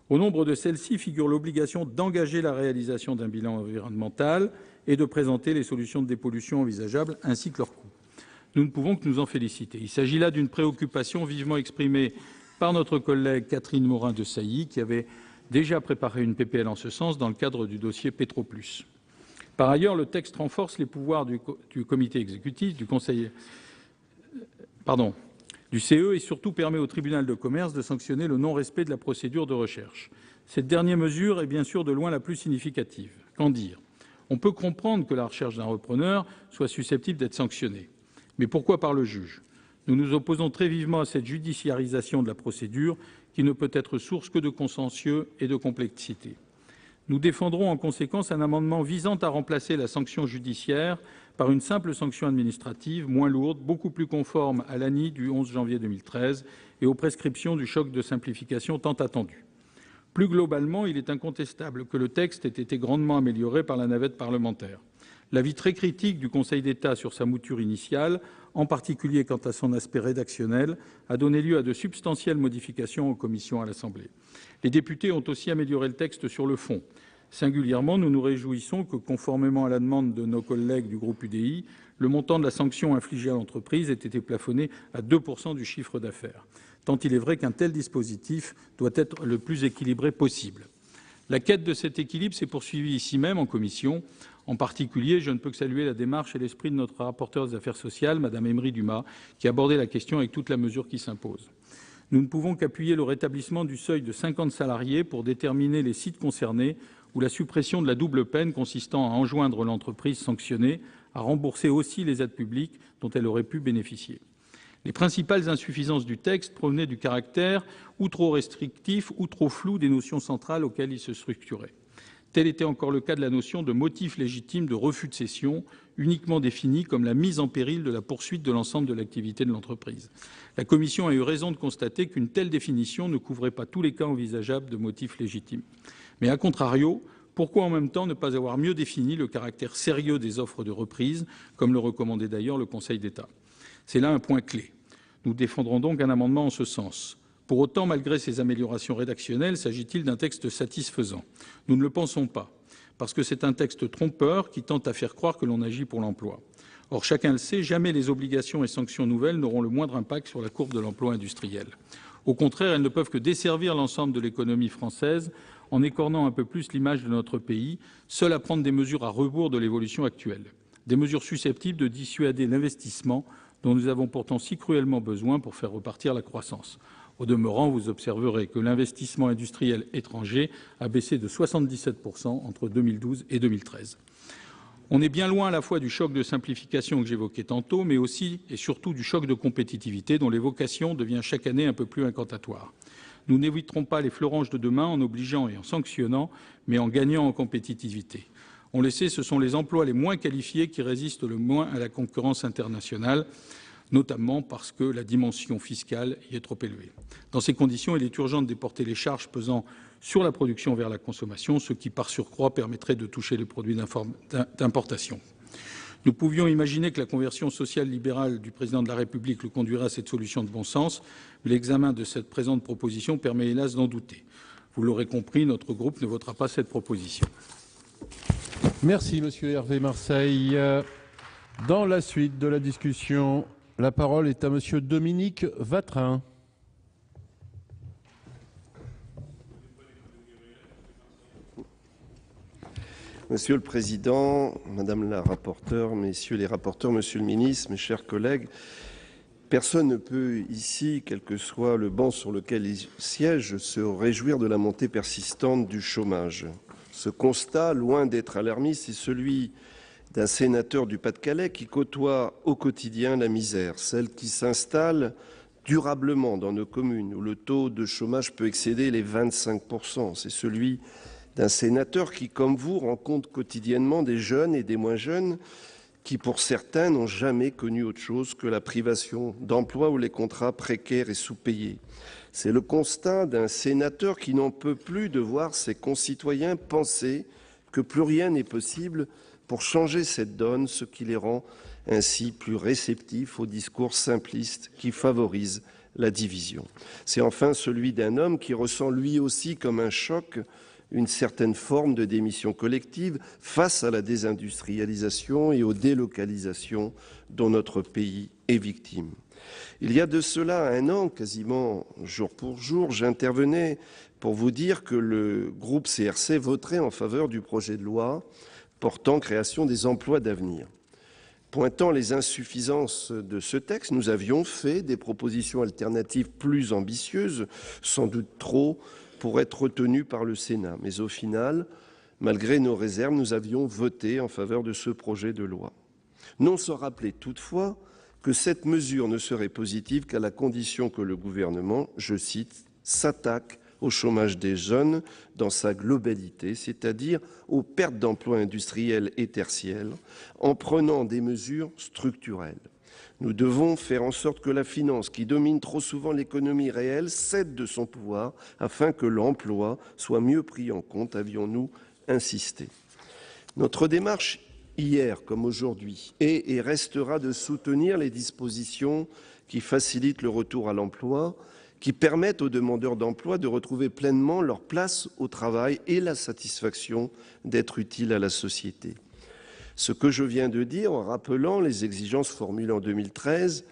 Au nombre de celles-ci figure l'obligation d'engager la réalisation d'un bilan environnemental et de présenter les solutions de dépollution envisageables ainsi que leurs coûts. Nous ne pouvons que nous en féliciter. Il s'agit là d'une préoccupation vivement exprimée par notre collègue Catherine Morin-Desailly qui avait déjà préparé une PPL en ce sens dans le cadre du dossier Petroplus. Par ailleurs, le texte renforce les pouvoirs du comité exécutif, du CE et surtout permet au tribunal de commerce de sanctionner le non-respect de la procédure de recherche. Cette dernière mesure est bien sûr de loin la plus significative. Qu'en dire ? On peut comprendre que la recherche d'un repreneur soit susceptible d'être sanctionnée. Mais pourquoi par le juge ? Nous nous opposons très vivement à cette judiciarisation de la procédure qui ne peut être source que de contentieux et de complexité. Nous défendrons en conséquence un amendement visant à remplacer la sanction judiciaire par une simple sanction administrative, moins lourde, beaucoup plus conforme à l'ANI du 11 janvier 2013 et aux prescriptions du choc de simplification tant attendu. Plus globalement, il est incontestable que le texte ait été grandement amélioré par la navette parlementaire. L'avis très critique du Conseil d'État sur sa mouture initiale, en particulier quant à son aspect rédactionnel, a donné lieu à de substantielles modifications en commission à l'Assemblée. Les députés ont aussi amélioré le texte sur le fond. Singulièrement, nous nous réjouissons que, conformément à la demande de nos collègues du groupe UDI, le montant de la sanction infligée à l'entreprise ait été plafonné à 2% du chiffre d'affaires. Tant il est vrai qu'un tel dispositif doit être le plus équilibré possible. La quête de cet équilibre s'est poursuivie ici même en commission. En particulier, je ne peux que saluer la démarche et l'esprit de notre rapporteure des affaires sociales, Mme Emery Dumas, qui a abordé la question avec toute la mesure qui s'impose. Nous ne pouvons qu'appuyer le rétablissement du seuil de 50 salariés pour déterminer les sites concernés ou la suppression de la double peine consistant à enjoindre l'entreprise sanctionnée à rembourser aussi les aides publiques dont elle aurait pu bénéficier. Les principales insuffisances du texte provenaient du caractère ou trop restrictif ou trop flou des notions centrales auxquelles il se structurait. Tel était encore le cas de la notion de motif légitime de refus de cession, uniquement définie comme la mise en péril de la poursuite de l'ensemble de l'activité de l'entreprise. La Commission a eu raison de constater qu'une telle définition ne couvrait pas tous les cas envisageables de motif légitime. Mais à contrario, pourquoi en même temps ne pas avoir mieux défini le caractère sérieux des offres de reprise, comme le recommandait d'ailleurs le Conseil d'État ? C'est là un point clé. Nous défendrons donc un amendement en ce sens. Pour autant, malgré ces améliorations rédactionnelles, s'agit-il d'un texte satisfaisant ? Nous ne le pensons pas, parce que c'est un texte trompeur qui tente à faire croire que l'on agit pour l'emploi. Or, chacun le sait, jamais les obligations et sanctions nouvelles n'auront le moindre impact sur la courbe de l'emploi industriel. Au contraire, elles ne peuvent que desservir l'ensemble de l'économie française en écornant un peu plus l'image de notre pays, seul à prendre des mesures à rebours de l'évolution actuelle. Des mesures susceptibles de dissuader l'investissement dont nous avons pourtant si cruellement besoin pour faire repartir la croissance. Au demeurant, vous observerez que l'investissement industriel étranger a baissé de 77% entre 2012 et 2013. On est bien loin à la fois du choc de simplification que j'évoquais tantôt, mais aussi et surtout du choc de compétitivité dont l'évocation devient chaque année un peu plus incantatoire. Nous n'éviterons pas les fleuranges de demain en obligeant et en sanctionnant, mais en gagnant en compétitivité. On le sait, ce sont les emplois les moins qualifiés qui résistent le moins à la concurrence internationale, notamment parce que la dimension fiscale y est trop élevée. Dans ces conditions, il est urgent de déporter les charges pesant sur la production vers la consommation, ce qui, par surcroît, permettrait de toucher les produits d'importation. Nous pouvions imaginer que la conversion sociale libérale du président de la République le conduirait à cette solution de bon sens, mais l'examen de cette présente proposition permet hélas d'en douter. Vous l'aurez compris, notre groupe ne votera pas cette proposition. Merci, Monsieur Hervé Marseille. Dans la suite de la discussion, la parole est à Monsieur Dominique Vatrin. Monsieur le Président, Madame la rapporteure, Messieurs les rapporteurs, Monsieur le Ministre, mes chers collègues, personne ne peut ici, quel que soit le banc sur lequel il siège, se réjouir de la montée persistante du chômage. Ce constat, loin d'être alarmiste, est celui d'un sénateur du Pas-de-Calais qui côtoie au quotidien la misère, celle qui s'installe durablement dans nos communes, où le taux de chômage peut excéder les 25%. C'est celui d'un sénateur qui, comme vous, rencontre quotidiennement des jeunes et des moins jeunes qui, pour certains, n'ont jamais connu autre chose que la privation d'emploi ou les contrats précaires et sous-payés. C'est le constat d'un sénateur qui n'en peut plus de voir ses concitoyens penser que plus rien n'est possible pour changer cette donne, ce qui les rend ainsi plus réceptifs aux discours simplistes qui favorisent la division. C'est enfin celui d'un homme qui ressent lui aussi comme un choc une certaine forme de démission collective face à la désindustrialisation et aux délocalisations dont notre pays est victime. Il y a de cela 1 an, quasiment jour pour jour, j'intervenais pour vous dire que le groupe CRC voterait en faveur du projet de loi portant création des emplois d'avenir. Pointant les insuffisances de ce texte, nous avions fait des propositions alternatives plus ambitieuses, sans doute trop, pour être retenues par le Sénat. Mais au final, malgré nos réserves, nous avions voté en faveur de ce projet de loi. Non sans rappeler toutefois que cette mesure ne serait positive qu'à la condition que le gouvernement, je cite, « s'attaque au chômage des jeunes dans sa globalité, c'est-à-dire aux pertes d'emplois industriels et tertiaires, en prenant des mesures structurelles. Nous devons faire en sorte que la finance, qui domine trop souvent l'économie réelle, cède de son pouvoir afin que l'emploi soit mieux pris en compte, avions-nous insisté. Notre démarche, hier comme aujourd'hui, est et restera de soutenir les dispositions qui facilitent le retour à l'emploi, qui permettent aux demandeurs d'emploi de retrouver pleinement leur place au travail et la satisfaction d'être utiles à la société. Ce que je viens de dire, en rappelant les exigences formulées en 2013,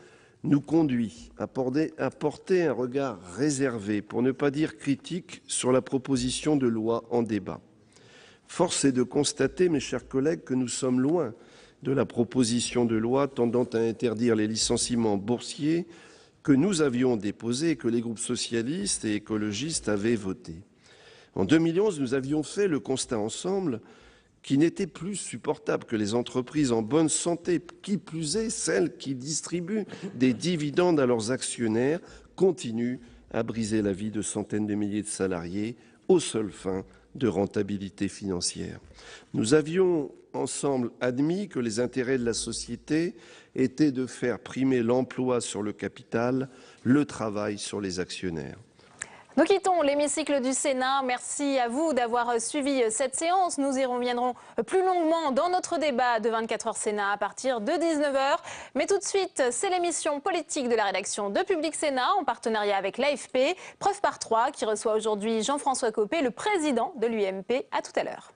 nous conduit à porter un regard réservé, pour ne pas dire critique, sur la proposition de loi en débat. Force est de constater, mes chers collègues, que nous sommes loin de la proposition de loi tendant à interdire les licenciements boursiers que nous avions déposée et que les groupes socialistes et écologistes avaient voté. En 2011, nous avions fait le constat ensemble qu'il n'était plus supportable que les entreprises en bonne santé, qui plus est celles qui distribuent des dividendes à leurs actionnaires, continuent à briser la vie de centaines de milliers de salariés aux seules fins de rentabilité financière. Nous avions ensemble admis que les intérêts de la société étaient de faire primer l'emploi sur le capital, le travail sur les actionnaires. Nous quittons l'hémicycle du Sénat. Merci à vous d'avoir suivi cette séance. Nous y reviendrons plus longuement dans notre débat de 24h Sénat à partir de 19h. Mais tout de suite, c'est l'émission politique de la rédaction de Public Sénat en partenariat avec l'AFP. Preuve par 3 qui reçoit aujourd'hui Jean-François Copé, le président de l'UMP. À tout à l'heure.